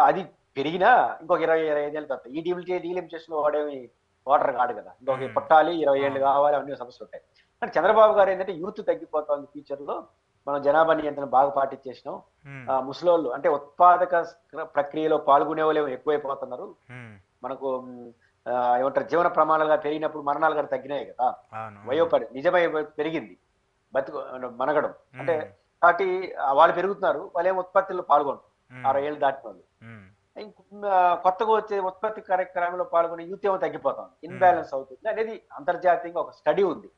అది పెరిగినా ఇంకొక 20-25 ఏళ్ళ తర్వాత ఈ డీలిమిటేషన్ వాడేమి వాటర్ కాదు కదా, ఇంకొక పుట్టాలి 20 ఏళ్ళు కావాలి, అన్ని సమస్యలు ఉంటాయి. కానీ చంద్రబాబు గారు ఏంటంటే యూత్ తగ్గిపోతుంది ఫ్యూచర్ లో, మనం జనాభా నియంత్రణ బాగా పాటించేసినాం, ముసలోళ్ళు అంటే ఉత్పాదక ప్రక్రియలో పాల్గొనే వాళ్ళు ఎక్కువైపోతున్నారు, మనకు ఏమంటారు జీవన ప్రమాణాలుగా పెరిగినప్పుడు మరణాలు కూడా తగ్గినాయి కదా, వయోపరి నిజమై పెరిగింది బతుకు మనగడం అంటే, కాబట్టి వాళ్ళు పెరుగుతున్నారు, వాళ్ళు ఏం ఉత్పత్తిలో పాల్గొంటారు 60 ఏళ్ళు దాటిన వాళ్ళు. కొత్తగా వచ్చే ఉత్పత్తి కార్యక్రమంలో పాల్గొనే యూత్ ఏమో తగ్గిపోతుంది, ఇన్బ్యాలెన్స్ అవుతుంది అనేది అంతర్జాతీయంగా ఒక స్టడీ ఉంది.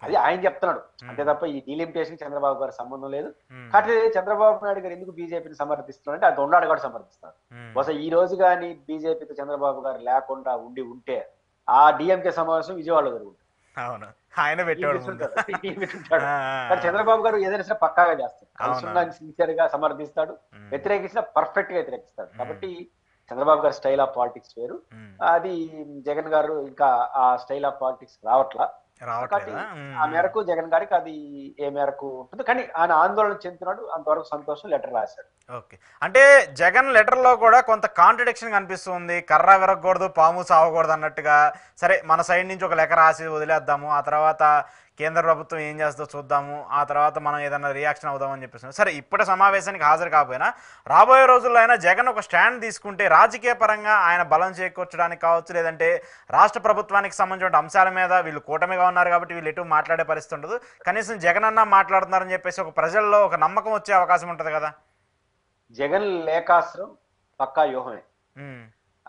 అది ఆయన చెప్తున్నాడు అంతే తప్ప ఈ డీలిమిటేషన్ చంద్రబాబు గారి సంబంధం లేదు. కాబట్టి చంద్రబాబు నాయుడు గారు ఎందుకు బీజేపీని సమర్థిస్తున్నాడు అంటే అది ఉన్నాడు కూడా సమర్థిస్తారు. బహుశా ఈ రోజు కానీ బీజేపీతో చంద్రబాబు గారు లేకుండా ఉంటే ఆ డిఎంకే సమావేశం విజయవాడలో జరుగుతుంది. ఆయన పెట్టాడు. చంద్రబాబు గారు ఏదైనా సరే పక్కాగా చేస్తాడు, కలిసి సిన్సియర్ గా సమర్థిస్తాడు, వ్యతిరేకించినా పర్ఫెక్ట్ గా వ్యతిరేకిస్తాడు. కాబట్టి చంద్రబాబు గారు స్టైల్ ఆఫ్ పాలిటిక్స్ వేరు, అది జగన్ గారు ఇంకా ఆ స్టైల్ ఆఫ్ పాలిటిక్స్ రావట్లా. ఆ మేరకు జగన్ గారికి అది ఏ మేరకు ఉంటుంది, కానీ ఆయన ఆందోళన చెందుతున్నాడు, అంతవరకు సంతోషం. లెటర్ రాశాడు. ఓకే, అంటే జగన్ లెటర్ లో కూడా కొంత కాంట్రడిక్షన్ కనిపిస్తుంది. కర్ర విరగకూడదు, పాము సావకూడదు అన్నట్టుగా. సరే, మన సైడ్ నుంచి ఒక లెక్క రాసి వదిలేద్దాము, ఆ తర్వాత కేంద్ర ప్రభుత్వం ఏం చేస్తుందో చూద్దాము, ఆ తర్వాత మనం ఏదైనా రియాక్షన్ అవుదామని చెప్పేసి. సరే, ఇప్పటి సమావేశానికి హాజరు కాకపోయినా రాబోయే రోజుల్లో అయినా జగన్ ఒక స్టాండ్ తీసుకుంటే రాజకీయ పరంగా ఆయన బలం చేకూర్చడానికి కావచ్చు, లేదంటే రాష్ట్ర ప్రభుత్వానికి సంబంధించిన అంశాల మీద వీళ్ళు కూటమిగా ఉన్నారు కాబట్టి వీళ్ళు ఎటు మాట్లాడే పరిస్థితి ఉండదు, కనీసం జగన్ అన్నా మాట్లాడుతున్నారని చెప్పేసి ఒక ప్రజల్లో ఒక నమ్మకం వచ్చే అవకాశం ఉంటుంది కదా. జగన్ లేఖాస్త్రం పక్కా వ్యూహమే.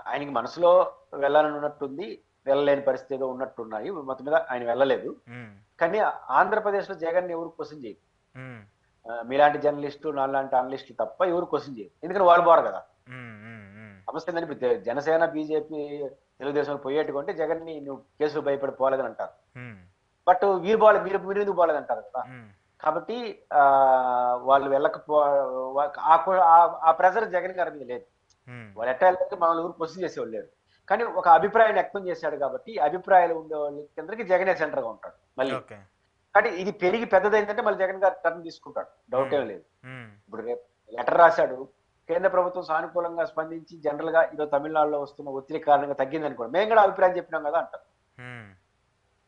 ఆయనకి మనసులో వెళ్ళాలని ఉన్నట్టుంది, వెళ్ళలేని పరిస్థితి ఏదో ఉన్నట్టున్నాయి, మొత్తం మీద ఆయన వెళ్ళలేదు. కానీ ఆంధ్రప్రదేశ్ లో జగన్ ఎవరు క్వశ్చన్ చేయరు, మీలాంటి జర్నలిస్టు నాలాంటి అనలిస్టులు తప్ప ఎవరు క్వశ్చన్ చేయరు, ఎందుకంటే వాళ్ళు పోరు కదా. సమస్య ఏంటంటే జనసేన బీజేపీ తెలుగుదేశం పోయేట్టుకుంటే జగన్ ని నువ్వు కేసులు భయపడి పోలేదని అంటారు, బట్ వీరు పోలేదు, మీరు ఎందుకు పోలేదంటారు కదా. కాబట్టి వాళ్ళు వెళ్ళకపో ఆ ప్రెజర్ జగన్ గారి మీద లేదు. వాళ్ళు ఎట్లా వెళ్ళాలంటే మనల్ని ఊరు క్వశ్చన్ చేసేవాళ్ళు లేరు, కానీ ఒక అభిప్రాయాన్ని వ్యక్తం చేశాడు కాబట్టి అభిప్రాయాలు ఉండే వాళ్ళ కిందకి జగనే సెంటర్ గా ఉంటాడు మళ్ళీ. కానీ ఇది పెరిగి పెద్దదైందంటే మళ్ళీ జగన్ గారు టర్న్ తీసుకుంటాడు, డౌట్ ఏం లేదు. ఇప్పుడు రేపు లెటర్ రాశాడు, కేంద్ర ప్రభుత్వం సానుకూలంగా స్పందించి జనరల్ గా ఇదో తమిళనాడులో వస్తున్న ఒత్తిడి కారణంగా తగ్గింది అనుకోండి, మేము కూడా అభిప్రాయం చెప్పినాం కదా అంటారు.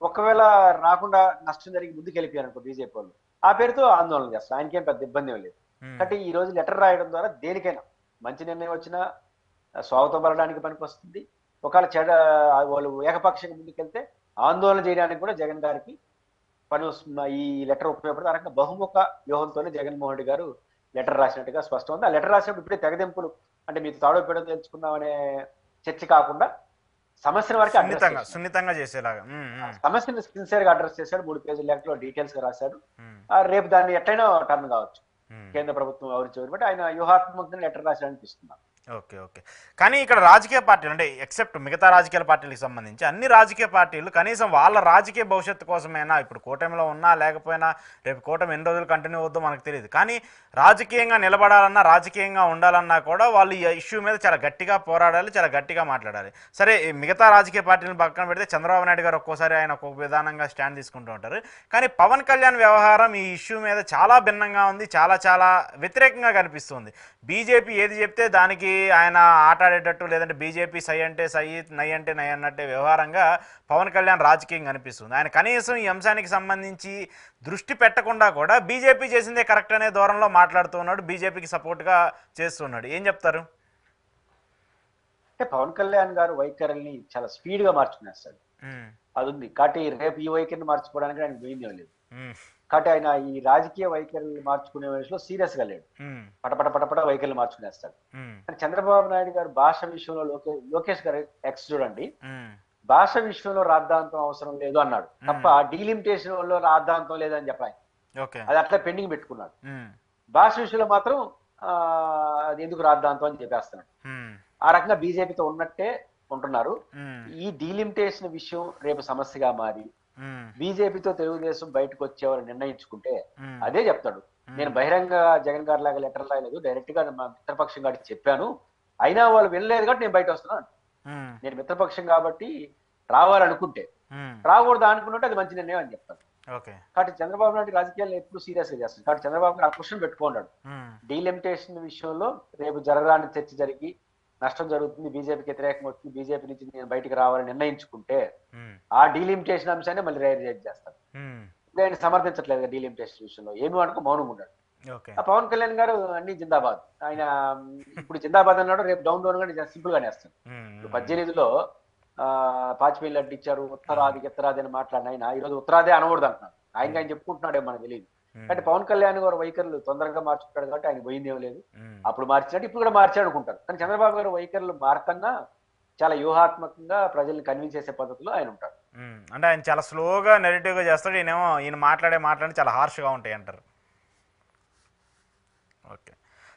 ఒకవేళ రాకుండా నష్టం జరిగి ముందుకు వెళ్ళిపోయారు అనుకో బీజేపీ వాళ్ళు, ఆ పేరుతో ఆందోళన చేస్తారు, ఆయనకేం పెద్ద ఇబ్బంది ఏం లేదు. కాబట్టి ఈ రోజు లెటర్ రాయడం ద్వారా దేనికైనా మంచి నిర్ణయం వచ్చినా స్వాగతం పడడానికి పనికి వస్తుంది, ఒకవేళ వాళ్ళు ఏకపక్షంగా ముందుకెళ్తే ఆందోళన చేయడానికి కూడా జగన్ గారికి పని వస్తుంది. ఈ లెటర్ ఉపయోగపడుతుంది. ఆ రకంగా బహుముఖ వ్యూహంతోనే జగన్మోహన్ రెడ్డి గారు లెటర్ రాసినట్టుగా స్పష్టం ఉంది. ఆ లెటర్ రాసినప్పుడు ఇప్పుడే తెగదెంపులు అంటే మీరు తాడో పెడో తెలుసుకున్నామనే చర్చ కాకుండా సమస్యల వరకు సున్నితంగా చేసేలాగా సమస్యను సిన్సియర్ గా అడ్రస్ చేశాడు. 3 పేజీల లెక్కలో డీటెయిల్స్ గా రాశాడు. రేపు దాన్ని ఎట్లయినా టర్న్ కావచ్చు, కేంద్ర ప్రభుత్వం ఎవరు బట్టి ఆయన వ్యూహాత్మకంగా లెటర్ రాశాడు అనిపిస్తున్నారు. ఓకే ఓకే, కానీ ఇక్కడ రాజకీయ పార్టీలు అంటే ఎక్సెప్ట్ మిగతా రాజకీయ పార్టీలకు సంబంధించి అన్ని రాజకీయ పార్టీలు కనీసం వాళ్ళ రాజకీయ భవిష్యత్తు కోసమైనా, ఇప్పుడు కూటమిలో ఉన్నా లేకపోయినా రేపు కూటమి ఎన్ని రోజులు కంటిన్యూ అవుద్దో మనకు తెలియదు, కానీ రాజకీయంగా నిలబడాలన్నా రాజకీయంగా ఉండాలన్నా కూడా వాళ్ళు ఈ ఇష్యూ మీద చాలా గట్టిగా పోరాడాలి, చాలా గట్టిగా మాట్లాడాలి. సరే, మిగతా రాజకీయ పార్టీలను పక్కన పెడితే చంద్రబాబు నాయుడు గారు ఒక్కోసారి ఆయన ఒక్కొక్క విధానంగా స్టాండ్ తీసుకుంటూ ఉంటారు, కానీ పవన్ కళ్యాణ్ వ్యవహారం ఈ ఇష్యూ మీద చాలా భిన్నంగా ఉంది, చాలా చాలా వ్యతిరేకంగా కనిపిస్తుంది. బీజేపీ ఏది చెప్తే దానికి ఆయన ఆటాడేటట్టు, లేదంటే బీజేపీ సై అంటే సై, నై అంటే నై అన్నట్టే వ్యవహారంగా పవన్ కళ్యాణ్ రాజకీయం కనిపిస్తుంది. ఆయన కనీసం ఈ అంశానికి సంబంధించి దృష్టి పెట్టకుండా కూడా బీజేపీ చేసిందే కరెక్ట్ అనే దూరంలో మాట్లాడుతూ ఉన్నాడు, బీజేపీకి సపోర్ట్గా చేస్తున్నాడు. ఏం చెప్తారు? అంటే పవన్ కళ్యాణ్ గారు వైఖరిని చాలా స్పీడ్ గా మార్చుకునేస్తాడు, అది ఉంది. కాబట్టి రేపు ఈ వైఖరిని మార్చుకోవడానికి ఆయన పోయింది లేదు. కాబట్టి ఆయన ఈ రాజకీయ వైఖరిని మార్చుకునే వయసులో సీరియస్ గా లేడు, పటపట వైఖరిని మార్చుకునేస్తాడు. కానీ చంద్రబాబు నాయుడు గారు భాష విషయంలో లోకేష్ గారు ఎక్స్ చూడండి, భాష విషయంలో రాద్ధాంతం అవసరం లేదు అన్నాడు తప్ప డీలిమిటేషన్ లో రాద్ధాంతం లేదని చెప్పాలి, అది అట్లా పెండింగ్ పెట్టుకున్నాడు. భాష విషయంలో మాత్రం అది ఎందుకు రాద్ధాంతం అని చెప్పేస్తున్నాడు. ఆ రకంగా బీజేపీతో ఉన్నట్టే ఉంటున్నారు. ఈ డీలిమిటేషన్ విషయం రేపు సమస్యగా మారి బీజేపీతో తెలుగుదేశం బయటకు వచ్చేవారు నిర్ణయించుకుంటే అదే చెప్తాడు, నేను బహిరంగ జగన్ గారి లాగా లెటర్ రాయలేదు, డైరెక్ట్ గా మా మిత్రపక్షం గారికి చెప్పాను, అయినా వాళ్ళు వినలేదు కాబట్టి నేను బయట వస్తున్నాను. ఉమ్, నేను మిత్రపక్షం కాబట్టి రావాలనుకుంటే, ఉమ్, రాకూడదు అనుకుంటే అది మంచి నిర్ణయం అని చెప్తాను. ఓకే. కాబట్టి చంద్రబాబు నాయుడు రాజకీయాలను ఎప్పుడు సీరియస్ గా చేస్తాడు. కాబట్టి చంద్రబాబు గారు ఆ క్వశ్చన్ పెట్టుకున్నాడు. ఉమ్, డీలిమిటేషన్ విషయంలో రేపు జరగరాని చర్చ జరిగి నష్టం జరుగుతుంది, బీజేపీకి వ్యతిరేకం వస్తుంది, బీజేపీ నుంచి నేను బయటికి రావాలని నిర్ణయించుకుంటే ఉమ్, ఆ డీలిమిటేషన్ అంశాన్ని మళ్ళీ రైజ్ చేస్తారు. ఉమ్, ఇప్పుడు ఆయన సమర్థించట్లేదు డీలిమిటేషన్ విషయంలో, ఏమి అనుకో మౌనం ఉన్నాడు. ఓకే. ఆ పవన్ కళ్యాణ్ గారు అన్ని జిందాబాద్. ఆయన ఇప్పుడు జిందాబాద్ అన్నాడు, రేపు డౌన్ డౌన్ గా సింపుల్ గానే వేస్తాడు. ఉమ్, ఇప్పుడు ఉమ్, 18లో పాచిపల్లి లడ్డు ఇచ్చారు, ఉత్తరాది ఉత్తరాది అని మాట్లాడిన ఆయన ఈరోజు ఉత్తరాదే అనకూడదు అంటున్నాడు. ఆయన చెప్పుకుంటున్నాడే మనకు తెలియదు. ఉమ్, అంటే పవన్ కళ్యాణ్ గారు వైఖరులు తొందరగా మార్చుకుంటాడు కాబట్టి ఆయన పోయిందేం లేదు. ఉమ్, అప్పుడు మార్చినట్టు ఇప్పుడు కూడా మార్చాడు అనుకుంటారు. కానీ చంద్రబాబు గారు వైఖరులు మారకన్నా చాలా వ్యూహాత్మకంగా ప్రజల్ని కన్విన్స్ చేసే పద్ధతిలో ఆయన ఉంటాడు. ఉమ్. అంటే ఆయన చాలా స్లోగా నెగిటివ్గా చేస్తాడు, ఈయనేమో ఈయన మాట్లాడి చాలా హార్ష్గా ఉంటాయి అంటారు. ఓకే.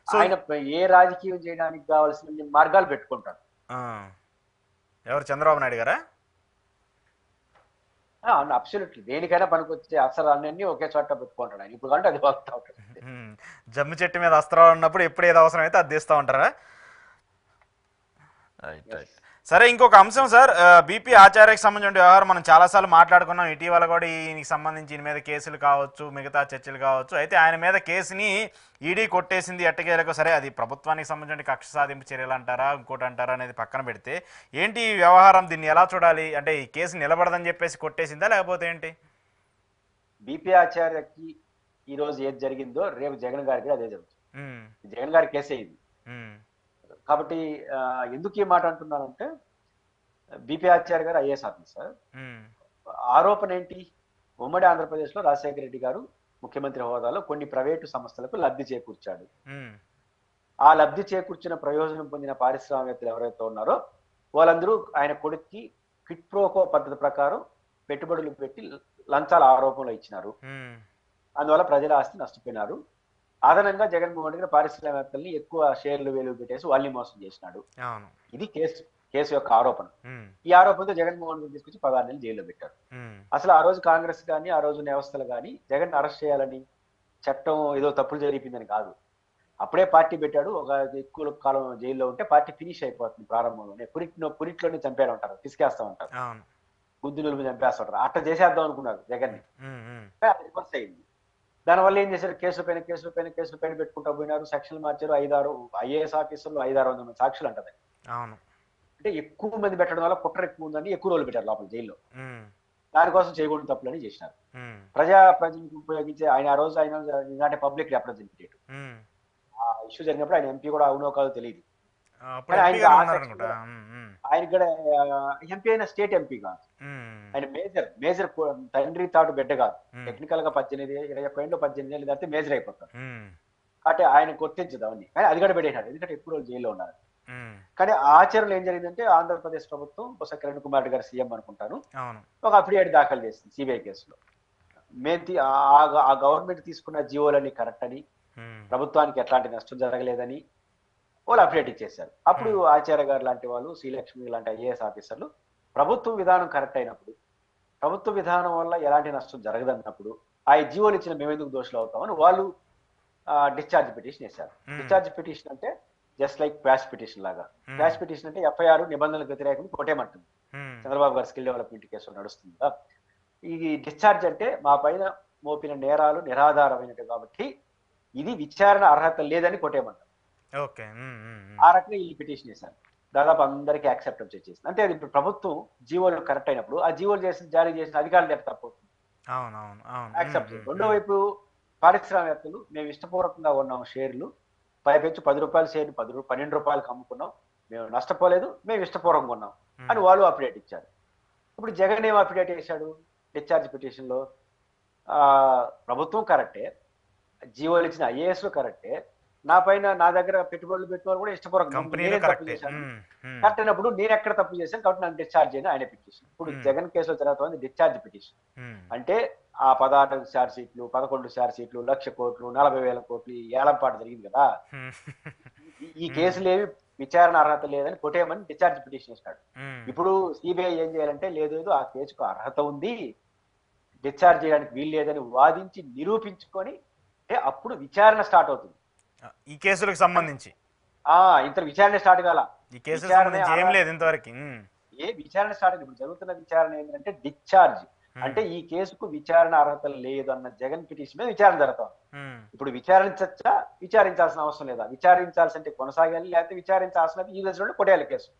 సో ఆయన ఏ రాజకీయం చేయడానికి కావాల్సిన మార్గాలు పెట్టుకుంటాడు. ఎవరు, చంద్రబాబు నాయుడు గారా? అబ్సల్యూట్లీ దేనికైనా పనికొచ్చే అసలు ఒకే చోట పెట్టుకుంటాడు ఆయన. ఇప్పుడు అంటే అది వస్తూ ఉంటుంది. జమ్మి చెట్టు మీద అస్త్రాలు ఉన్నప్పుడు ఎప్పుడు ఏది అవసరం అయితే అది తీస్తూ ఉంటారా? Right, right. సరే, ఇంకొక అంశం సార్, బీపీ ఆచార్యకి సంబంధించిన వ్యవహారం మనం చాలాసార్లు మాట్లాడుకున్నాం. ఇటీవల కూడా ఈయనకి సంబంధించి ఈయన మీద కేసులు కావచ్చు, మిగతా చర్చలు కావచ్చు. అయితే ఆయన మీద కేసుని ఈడీ కొట్టేసింది ఎట్టకేలకు. సరే, అది ప్రభుత్వానికి సంబంధించిన కక్ష సాధింపు చర్యలు అంటారా, ఇంకోటి అంటారా అనేది పక్కన పెడితే, ఏంటి ఈ వ్యవహారం, దీన్ని ఎలా చూడాలి? అంటే ఈ కేసు నిలబడదని చెప్పేసి కొట్టేసిందా, లేకపోతే ఏంటి? బీపీ ఆచార్యకి ఈ రోజు ఏది జరిగిందో రేపు జగన్ గారికి అదే జరుగుతుంది. జగన్ గారి కేసే ఇది. కాబట్టి ఎందుకు ఈ మాట అంటున్నానంటే, బీపీ ఆచార్య గారు ఐఏఎస్ ఆఫీసర్. ఆరోపణ ఏంటి? ఉమ్మడి ఆంధ్రప్రదేశ్లో రాజశేఖర రెడ్డి గారు ముఖ్యమంత్రి హోదాలో కొన్ని ప్రైవేటు సంస్థలకు లబ్ధి చేకూర్చాడు. ఆ లబ్ధి చేకూర్చిన ప్రయోజనం పొందిన పారిశ్రామికవేత్తలు ఎవరైతే ఉన్నారో వాళ్ళందరూ ఆయన కొడుక్కి క్విట్ ప్రోకో పద్ధతి ప్రకారం పెట్టుబడులు పెట్టి లంచాల ఆరోపణలు ఇచ్చినారు. అందువల్ల ప్రజల ఆస్తి నష్టపోయినారు. అదనంగా జగన్మోహన్ రెడ్డి పారిశ్రామికవేత్తల్ని ఎక్కువ షేర్లు వేలు పెట్టేసి వాళ్ళని మోసం చేసినాడు. ఇది కేసు యొక్క ఆరోపణ. ఈ ఆరోపణతో జగన్మోహన్ రెడ్డి తీసుకొచ్చి 16 నెలలు జైల్లో పెట్టారు. అసలు ఆ రోజు కాంగ్రెస్ కానీ ఆ రోజు వ్యవస్థలు కానీ జగన్ అరెస్ట్ చేయాలని, చట్టం ఏదో తప్పులు జరిపిందని కాదు. అప్పుడే పార్టీ పెట్టాడు. ఒక ఎక్కువ కాలం జైల్లో ఉంటే పార్టీ ఫినిష్ అయిపోతుంది. ప్రారంభంలోనే పురిట్లోనే చంపేలా ఉంటారు, తీసుకేస్తా ఉంటారు, గుద్దు నిలుపు చంపేస్తా ఉంటారు. అట్లా చేసేద్దాం అనుకున్నారు జగన్ని. అది రివర్స్ అయింది. దానివల్ల ఏం చేశారు? కేసుల పైన పెట్టుకుంటా పోయినారు. సెక్షన్లు మార్చారు. 5-6 ఐఏఎస్ ఆఫీసర్లు 500-600 మంది సాక్షులు అంటది. అంటే ఎక్కువ మంది పెట్టడం వల్ల కుట్ర ఎక్కువ ఉందని ఎక్కువ రోజులు పెట్టారు లోపల జైల్లో. దానికోసం చేయకూడదు తప్పులని చేసినారు. ప్రజలకు ఉపయోగించే ఆయన ఆ రోజు ఆయన పబ్లిక్ రిప్రజెంటేటివ్. ఆ ఇష్యూ జరిగినప్పుడు ఆయన ఎంపీ కూడా అవునో కాదో తెలియదు. ఆయన కూడా ఎంపీ అయిన స్టేట్ ఎంపీ కాదు. ఆయన మేజర్ తండ్రి తాటు బిడ్డ కాదు. టెక్నికల్ గా 18, 21 18 ఏళ్ళు దాటితే మేజర్ అయిపోతారు. కాబట్టి ఆయన కొట్టించదు అవన్నీ. కానీ అది కూడా పెట్టేశాడు, ఎందుకంటే ఎక్కువ రోజులు జైల్లో ఉన్నారు. కానీ ఆచరణలో ఏం జరిగిందంటే, ఆంధ్రప్రదేశ్ ప్రభుత్వం బొత్స కిరణ్ కుమార్ రెడ్డి గారు సీఎం అనుకుంటాను, ఒక అఫిడవిట్ దాఖలు చేసింది సిబిఐ కేసులో. ఆ గవర్నమెంట్ తీసుకున్న జీవోలన్నీ కరెక్ట్ అని, ప్రభుత్వానికి ఎట్లాంటి నష్టం జరగలేదని వాళ్ళు అప్డేట్ ఇచ్చేశారు. అప్పుడు ఆచార్య గారు లాంటి వాళ్ళు, శ్రీలక్ష్మి లాంటి ఐఏఎస్ ఆఫీసర్లు ప్రభుత్వ విధానం కరెక్ట్ అయినప్పుడు, ప్రభుత్వ విధానం వల్ల ఎలాంటి నష్టం జరగదన్నప్పుడు ఆ జీవోలు ఇచ్చిన మేమెందుకు దోషులు అవుతామని వాళ్ళు డిశ్చార్జ్ పిటిషన్ వేశారు. డిశ్చార్జ్ పిటిషన్ అంటే జస్ట్ లైక్ క్వాష్ పిటిషన్ లాగా. క్వాష్ పిటిషన్ అంటే ఎఫ్ఐఆర్ నిబంధనలకు వ్యతిరేకంగా కొట్టేమంటుంది. చంద్రబాబు గారు స్కిల్ డెవలప్మెంట్ కేసు నడుస్తుంది. ఈ డిశ్చార్జ్ అంటే మా పైన మోపిన నేరాలు నిరాధారమైనట్టు కాబట్టి ఇది విచారణ అర్హత లేదని కొట్టేమంటారు. ఆ రకంగా ఈ పిటిషన్ చేశారు. దాదాపు అందరికీ యాక్సెప్టెన్స్ వచ్చేసింది. అంటే అది ఇప్పుడు ప్రభుత్వం జీవోలు కరెక్ట్ అయినప్పుడు ఆ జీవోలు జారీ చేసిన అధికారులు ఎట్లా తప్పవుతుంది? యాక్సెప్ట్. రెండో వైపు పారిశ్రామికవేత్తలు మేము ఇష్టపూర్వకంగా ఉన్నాం, షేర్లు పైపెచ్చు 10 రూపాయల షేర్లు 12 రూపాయలకు అమ్ముకున్నాం, మేము నష్టపోలేదు, మేము ఇష్టపూర్వకంగా ఉన్నాం అని వాళ్ళు అప్డేట్ ఇచ్చారు. ఇప్పుడు జగన్ ఏం అప్డేట్ చేశాడు డిశ్చార్జ్ పిటిషన్ లో? ప్రభుత్వం కరెక్టే, జీవోలు ఇచ్చిన ఐఏఎస్ కరెక్టే, నా దగ్గర పెట్టుబడులు పెట్టిన కూడా ఇష్టపూర్వకంగా కరెక్ట్ అయినప్పుడు నేను ఎక్కడ తప్పు చేశాను కాబట్టి నన్ను డిశ్చార్జ్ చేయని ఆయన పిటిషన్. ఇప్పుడు జగన్ కేసులో జరుగుతుంది డిశ్చార్జ్ పిటిషన్. అంటే ఆ 16 ఛార్జ్ షీట్లు, 11 ఛార్జ్ షీట్లు, 1,00,000 కోట్లు, 40,000 కోట్లు ఏలంపాటు జరిగింది కదా. ఈ కేసులు ఏవి విచారణ అర్హత లేదని కొట్టేయమని డిశ్చార్జ్ పిటిషన్ ఇస్తాడు. ఇప్పుడు సిబిఐ ఏం చేయాలంటే, లేదు ఆ కేసుకు అర్హత ఉంది, డిశ్చార్జ్ చేయడానికి వీలు లేదని వాదించి నిరూపించుకొని అప్పుడు విచారణ స్టార్ట్ అవుతుంది. ఈ కేసులకు సంబంధించి ఇంత విచారణ స్టార్ట్ కాల. ఈ కేసుకు విచారణ సంబంధించి ఏం లేదు ఇంతవరకు. ఏ విచారణ స్టార్ట్ అయింది. ఇప్పుడు జరుగుతున్న విచారణ ఏంటంటే డిశ్చార్జ్, అంటే ఈ కేసుకు విచారణ అర్హత లేదు అన్న జగన్ పిటిషన్ మీద విచారణ జరుగుతాం. ఇప్పుడు విచారించచ్చా, విచారించాల్సిన అవసరం లేదా, విచారించాల్సి అంటే కొనసాగాలి, లేకపోతే విచారించాల్సిన ఈ దశలో కొట్టేయాలి కేసు.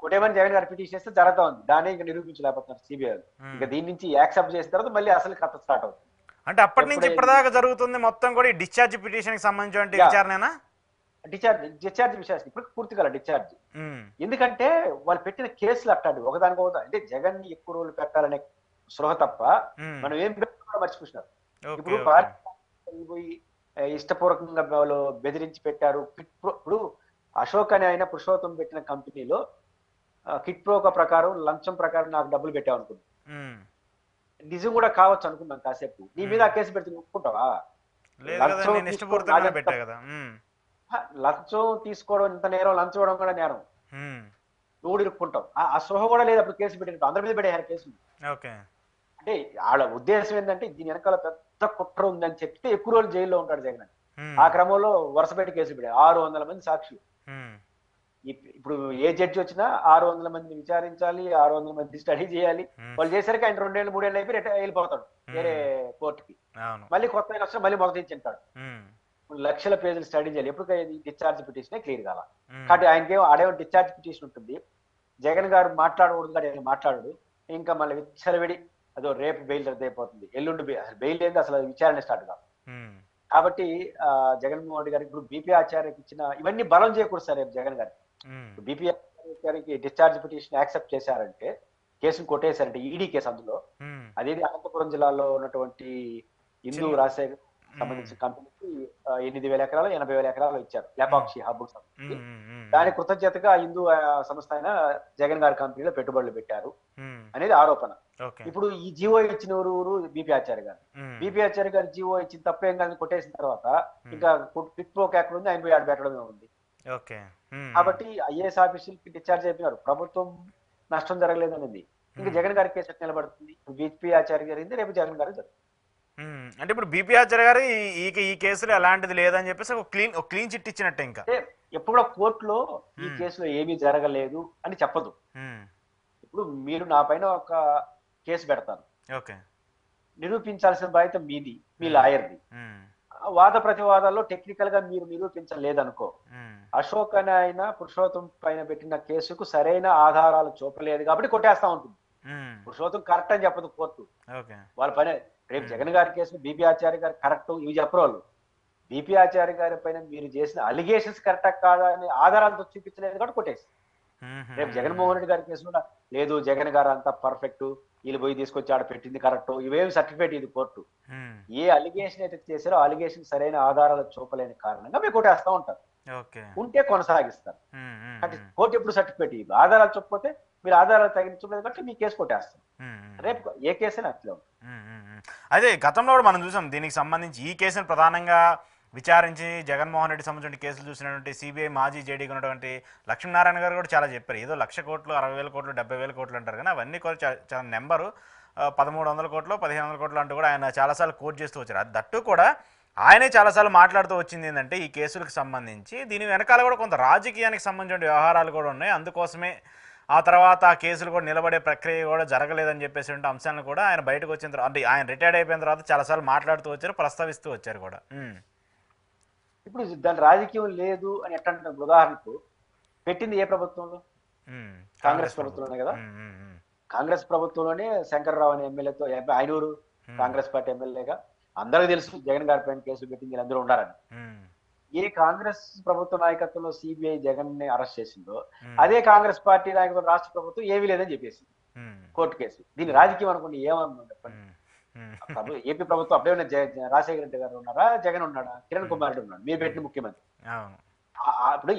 కొట్టేమని జగన్ గారు పిటిషన్ చేస్తే జరుగుతా ఉంది. దాన్ని ఇంకా నిరూపించలేకపోతున్నారు సిబిఐ. ఇంకా దీని నుంచి యాక్సెప్ట్ చేసిన తర్వాత మళ్ళీ అసలు కథ స్టార్ట్ అవుతుంది. అంటే అప్పటి నుంచి ఇప్పటిదాకా జరుగుతుంది మొత్తం కూడా ఈ డిశ్చార్జ్ పిటిషన్ కి సంబంధించిన విచారణేనా? డిశ్చార్జ్ విషయం ఇప్పుడు పూర్తి కల డిశ్చార్జ్. ఎందుకంటే వాళ్ళు పెట్టిన కేసులు అట్టాడు ఒకదానికొకటి, అంటే జగన్ ని ఎక్కువ రోజులు పెట్టాలనే స్పృహ తప్ప మనం ఏం మర్చిపోతున్నారు. ఇప్పుడు పోయి ఇష్టపూర్వకంగా వాళ్ళు బెదిరించి పెట్టారు. ఇప్పుడు అశోక్ అని ఆయన పురుషోత్తం పెట్టిన కంపెనీలో కిట్ ప్రోక ప్రకారం లంచం ప్రకారం నాకు డబ్బులు పెట్టావు అనుకున్నాను. నిజం కూడా కావచ్చు అనుకున్నాం కాసేపు. నీ మీద ఆ కేసు పెడితే ఒప్పుకుంటావా? లంచం తీసుకోవడం ఇంత నేరం, లంచం ఇవ్వడం కూడా నేరం. నువ్వు ఇరుక్కుంటావు. ఆ స్పృహ కూడా లేదు అప్పుడు కేసు పెట్టినట్టు. అందరి మీద పెట్టారు కేసు. అంటే వాళ్ళ ఉద్దేశం ఏంటంటే దీని వెనకాల పెద్ద కుట్ర ఉందని చెప్తే ఎక్కువ రోజులు జైల్లో ఉంటాడు జగన్. ఆ క్రమంలో వరుస పెట్టి కేసు పెట్టారు. 600 మంది సాక్షులు. ఇప్పుడు ఏ జడ్జి వచ్చినా 600 మందిని విచారించాలి, 600 మంది స్టడీ చేయాలి. వాళ్ళు చేసరికి ఆయన 2 ఏళ్ళు 3 ఏళ్ళు అయిపోయి వెళ్ళిపోతాడు వేరే కోర్టుకి. మళ్ళీ కొత్త ఆయన వస్తే మళ్ళీ మొదటి నుంచి తింటాడు. లక్షల పేజీలు స్టడీ చేయాలి. ఎప్పుడు డిశ్చార్జ్ పిటిషన్ క్లియర్ కాల. కాబట్టి ఆయనకేమో ఆడేమో డిశ్చార్జ్ పిటిషన్ ఉంటుంది. జగన్ గారు మాట్లాడకూడదు కానీ మాట్లాడు. ఇంకా మళ్ళీ విచ్చలవిడి అదో రేపు బెయిల్ రద్దు అయిపోతుంది, ఎల్లుండి బెయిల్ ఏంది అసలు విచారణ స్టార్ట్ కాదు. కాబట్టి జగన్మోహన్ రెడ్డి గారికి ఇప్పుడు బీపీ ఆచార్యకి ఇచ్చిన ఇవన్నీ బలం చేకూరుస్తారు సార్. రేపు జగన్ గారికి బీపీ గారికి డిశ్చార్జ్ పిటిషన్ యాక్సెప్ట్ చేశారంటే, కేసును కొట్టేశారంటే, ఈడీ కేసు అందులో, అదేది అనంతపురం జిల్లాలో ఉన్నటువంటి హిందూ రాజశేఖర్ సంబంధించిన కంపెనీకి 8,000 ఎకరాలు 80,000 ఎకరాలు ఇచ్చారు లేపాక్షి హబ్ సంబంధించి. దాని కృతజ్ఞతగా హిందూ సంస్థ అయిన జగన్ గారి కంపెనీలో పెట్టుబడులు పెట్టారు అనేది ఆరోపణ. ఇప్పుడు ఈ జీవో ఇచ్చిన ఊరు బీపీ ఆచార్య గారు. బీపీ ఆచార్య గారు జీవో ఇచ్చిన తప్పేం కాదు కొట్టేసిన తర్వాత ఇంకా పిట్ ప్రోక్ ఎక్కడ ఉంది, ఆయన పోయి ఆడ పెట్టడమే ఉంది. కాబట్టి ఐఏఎస్ ఆఫీసులకి డిశ్చార్జ్ అయిపోయినారు. ప్రభుత్వం నష్టం జరగలేదనేది ఇంకా జగన్ గారి కేసు నిలబడుతుంది. బీపీ ఆచార్య జరిగింది, రేపు జగన్ గారికి జరుగుతుంది. అంటే ఇప్పుడు బీపీ ఆచార్య గారు ఈ కేసులో ఎలాంటిది లేదని చెప్పేసి ఒక క్లీన్ చిట్ ఇచ్చినట్టే. ఇంకా ఎప్పుడు కోర్టులో ఈ కేసులో ఏమీ జరగలేదు అని చెప్పదు. ఇప్పుడు మీరు నా పైన ఒక కేసు పెడతాను, నిరూపించాల్సిన బాధ్యత మీది, మీ లాయర్ది. వాద ప్రతివాదాల్లో టెక్నికల్ గా మీరు నిరూపించలేదనుకో, అశోక్ అని ఆయన పురుషోత్తం పైన పెట్టిన కేసుకు సరైన ఆధారాలు చూపలేదు కాబట్టి కొట్టేస్తా ఉంటుంది. పురుషోత్తం కరెక్ట్ అని చెప్పదు కోర్టు. వాళ్ళ పైన రేపు జగన్ గారి కేసు బీపీ ఆచార్య గారు కరెక్ట్ ఇవి చెప్పరు వాళ్ళు. బీపీ ఆచార్య గారి పైన మీరు చేసిన అలిగేషన్స్ కరెక్టా కాదా అని ఆధారాలతో చూపించలేదు కాబట్టి కొట్టేసి. రేపు జగన్మోహన్ రెడ్డి గారి కేసు కూడా లేదు, జగన్ గారు అంతా పర్ఫెక్ట్, వీళ్ళు పోయి తీసుకొచ్చి ఆడ పెట్టింది కరెక్ట్, ఇవేమి సర్టిఫికేట్ ఇది కోర్టు. ఏ అలిగేషన్ అయితే చేశారో అలిగేషన్ సరైన ఆధారాలు చూపలేని కారణంగా మీరు కొట్టేస్తా ఉంటారు. ఉంటే కొనసాగిస్తారు. అంటే కోర్టు ఎప్పుడు సర్టిఫికేట్ ఇవ్వదు. ఆధారాలు చెప్పకపోతే మీరు ఆధారాలు తగిలించలేదు కాబట్టి మీ కేసు కొట్టేస్తారు. రేపు ఏ కేసు అట్లే ఉంటుంది. అదే గతంలో కూడా మనం చూసాం దీనికి సంబంధించి ఈ కేసును ప్రధానంగా విచారించి జగన్మోహన్ రెడ్డి సంబంధించిన కేసులు చూసినటువంటి సిబిఐ మాజీ జేడీగా ఉన్నటువంటి లక్ష్మీనారాయణ గారు కూడా చాలా చెప్పారు. ఏదో 1,00,000 కోట్లు 60,000 కోట్లు 70,000 కోట్లు అంటారు కానీ అవన్నీ కూడా చాలా నెంబరు. 1,300 కోట్లు 1,500 కోట్లు అంటూ కూడా ఆయన చాలాసార్లు కోట్ చేస్తూ వచ్చారు. అది దట్టు కూడా ఆయనే చాలాసార్లు మాట్లాడుతూ వచ్చింది ఏంటంటే ఈ కేసులకు సంబంధించి దీని వెనకాల కూడా కొంత రాజకీయానికి సంబంధించిన వ్యవహారాలు కూడా ఉన్నాయి, అందుకోసమే ఆ తర్వాత ఆ కేసులు కూడా నిలబడే ప్రక్రియ కూడా జరగలేదని చెప్పేసి అంశాలను కూడా ఆయన బయటకు వచ్చిన తర్వాత, అంటే ఆయన రిటైర్డ్ అయిపోయిన తర్వాత చాలాసార్లు మాట్లాడుతూ వచ్చారు, ప్రస్తావిస్తూ వచ్చారు కూడా. ఇప్పుడు దాని రాజకీయం లేదు అని ఎట్లా ఉదాహరణకు పెట్టింది ఏ ప్రభుత్వంలో? కాంగ్రెస్ ప్రభుత్వంలోనే కదా. కాంగ్రెస్ ప్రభుత్వంలోనే శంకర్రావు అనే ఎమ్మెల్యేతో ఐనూరు కాంగ్రెస్ పార్టీ ఎమ్మెల్యేగా అందరికీ తెలుసు జగన్ గారి పైన కేసులు పెట్టింది అందరూ ఉండాలని. ఏ కాంగ్రెస్ ప్రభుత్వ నాయకత్వంలో సిబిఐ జగన్ ని అరెస్ట్ చేసిందో అదే కాంగ్రెస్ పార్టీ నాయకత్వం రాష్ట్ర ప్రభుత్వం ఏమీ లేదని చెప్పేసి కోర్టు కేసు. దీని రాజకీయం అనుకోండి ఏమన్నా చెప్పండి. ఏపీ ప్రభుత్వం అప్పుడే రాజశేఖర రెడ్డి గారు ఉన్నారా, జగన్ ఉన్నాడా, కిరణ్ కుమార్ రెడ్డి ఉన్నాడు, మీరు పెట్టిన ముఖ్యమంత్రి. అప్పుడు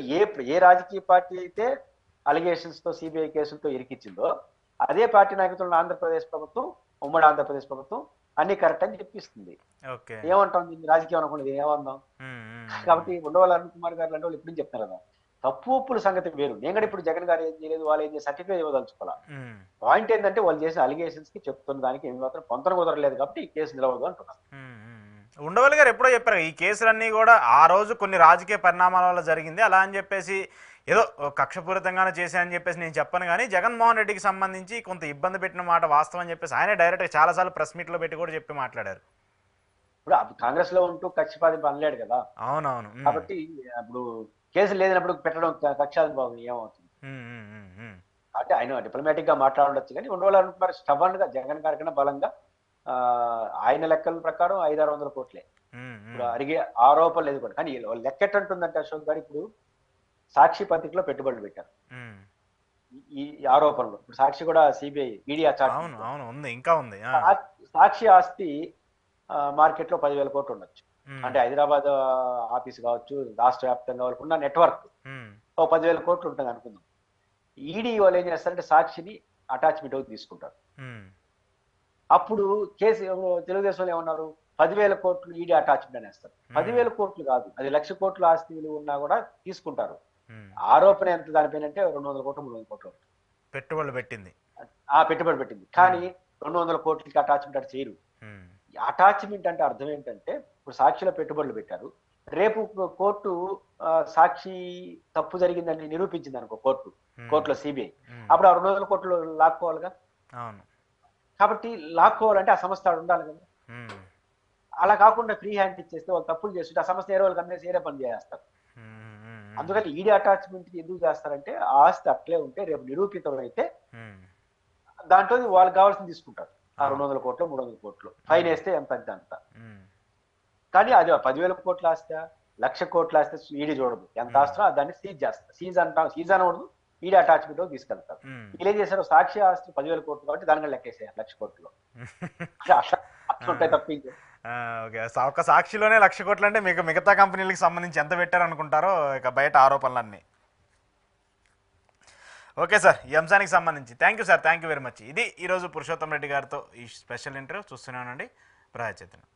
ఏ రాజకీయ పార్టీ అయితే అలిగేషన్స్ తో సిబిఐ కేసులతో ఇరికిచ్చిందో అదే పార్టీ నాయకత్వంలో ఆంధ్రప్రదేశ్ ప్రభుత్వం, ఉమ్మడి ఆంధ్రప్రదేశ్ ప్రభుత్వం అన్ని కరెక్ట్ అని చెప్పిస్తుంది. ఏమంటాం దీన్ని రాజకీయం అనుకోండి ఏమందాం. కాబట్టి ఉండవల్లి అరుణ్ కుమార్ గారు లాంటి వాళ్ళు ఇప్పుడు చెప్తారు కదా, తప్పు ఒప్పుల సంగతి వేరు. నేను కూడా ఇప్పుడు జగన్ గారు ఏం చేయలేదు, వాళ్ళు ఏం చేసి సర్టిఫికేట్ ఇవ్వదలుచుకోవాలా. పాయింట్ ఏంటంటే వాళ్ళు చేసిన అలిగేషన్స్ కి చెప్తున్న దానికి ఏమి మాత్రం పొంతన కుదరలేదు కాబట్టి ఈ కేసు నిలవదు అంటున్నాను. ఉండవల్లి గారు ఎప్పుడో చెప్పారు ఈ కేసులన్నీ కూడా ఆ రోజు కొన్ని రాజకీయ పరిణామాల వల్ల జరిగింది అలా అని చెప్పేసి ఏదో కక్షపూరితంగానే చేశానని చెప్పేసి నేను చెప్పను, కానీ జగన్మోహన్ రెడ్డికి సంబంధించి కొంత ఇబ్బంది పెట్టిన మాట వాస్తవం అని చెప్పేసి ఆయన డైరెక్ట్గా చాలాసార్లు ప్రెస్ మీట్లో పెట్టి కూడా చెప్పి మాట్లాడారు. ఇప్పుడు కాంగ్రెస్ లో ఉంటూ కక్షపాతి అనలేడు కదా. అవునవును. కాబట్టి అప్పుడు కేసులు లేనప్పుడు పెట్టడం కక్షాధిపం ఏమవుతుంది. అంటే ఆయన డిప్లొమాటిక్ గా మాట్లాడవచ్చు, కానీ ఉండవాళ్ళు మరి స్టబన్ గా జగన్ గారి కన్నా బలంగా ఆయన లెక్కల ప్రకారం 500-600 కోట్లే ఇప్పుడు అడిగే ఆరోపణ లేదు కూడా. కానీ లెక్క ఎట్టంటుందంటే అశోక్ గారు, ఇప్పుడు సాక్షి పత్రికలో పెట్టుబడులు పెట్టారు ఈ ఆరోపణలు. ఇప్పుడు సాక్షి కూడా సిబిఐ ఈడీ ఇంకా ఉంది. సాక్షి ఆస్తి మార్కెట్ లో 10,000 కోట్లు ఉండొచ్చు. అంటే హైదరాబాద్ ఆఫీస్ కావచ్చు, రాష్ట్ర వ్యాప్తంగా వాళ్ళకు ఉన్న నెట్వర్క్ 10,000 కోట్లు ఉంటుంది అనుకుందాం. ఈడీ వాళ్ళు ఏం చేస్తారంటే సాక్షిని అటాచ్మెంట్ అవుతుంది తీసుకుంటారు. అప్పుడు కేసు తెలుగుదేశంలో ఏమన్నారు, 10,000 కోట్లు ఈడీ అటాచ్మెంట్ అనేస్తారు. 10,000 కోట్లు కాదు, అది 1,00,000 కోట్ల ఆస్తి విలువ ఉన్నా కూడా తీసుకుంటారు. ఆరోపణ ఎంత దానిపైన అంటే 200 కోట్లు 300 కోట్లు పెట్టుబడులు పెట్టింది. పెట్టుబడి పెట్టింది, కానీ 200 కోట్లకి అటాచ్మెంట్ అంటే చేయరు. అటాచ్మెంట్ అంటే అర్థం ఏంటంటే, ఇప్పుడు సాక్షిలో పెట్టుబడులు పెట్టారు, రేపు కోర్టు సాక్షి తప్పు జరిగిందని నిరూపించింది అనుకో, కోర్టులో సిబిఐ, అప్పుడు ఆ 200 కోట్లు లాక్కోవాలిగా. కాబట్టి లాక్కోవాలంటే ఆ సంస్థ ఉండాలి కదా. అలా కాకుండా ఫ్రీ హ్యాండ్ ఇచ్చేస్తే వాళ్ళు తప్పులు చేస్తుంటే ఆ సంస్థ ఏ రోజులు కమ్మేసి ఏరే పని చేస్తారు. అందుకని ఈడీ అటాచ్మెంట్ ఎందుకు చేస్తారంటే, ఆ ఆస్తి అట్లే ఉంటే రేపు నిరూపితం అయితే దాంట్లో వాళ్ళకి కావాల్సింది తీసుకుంటారు. ఆ 200 కోట్లు 300 కోట్లు ఫైన్ వేస్తే ఎంత అంటే అంత. కానీ అది 10,000 కోట్ల ఆస్తి 1,00,000 కోట్ల ఆస్తి ఈడీ చూడదు. ఎంత ఆస్తో దాన్ని సీజ్ చేస్తారు. సీజ్ అనకూడదు, ఈడీ అటాచ్మెంట్ తీసుకెళ్తారు. వీళ్ళు ఏం చేశారు, సాక్షి ఆస్తి 10,000 కోట్లు కాబట్టి దానిగా లెక్కేసారు 1,00,000 కోట్లు. తప్పింది. ఒక సాక్షిలోనే 1,00,000 కోట్లు అంటే మీకు మిగతా కంపెనీలకు సంబంధించి ఎంత పెట్టారు అనుకుంటారో ఇక బయట ఆరోపణలన్నీ. ఓకే సార్, ఈ అంశానికి సంబంధించి thank you sir, thank you very much. ఇది ఈరోజు పురుషోత్తం రెడ్డి గారితో ఈ స్పెషల్ ఇంటర్వ్యూ. చూస్తున్నానండి ప్రజాచైతన్యం.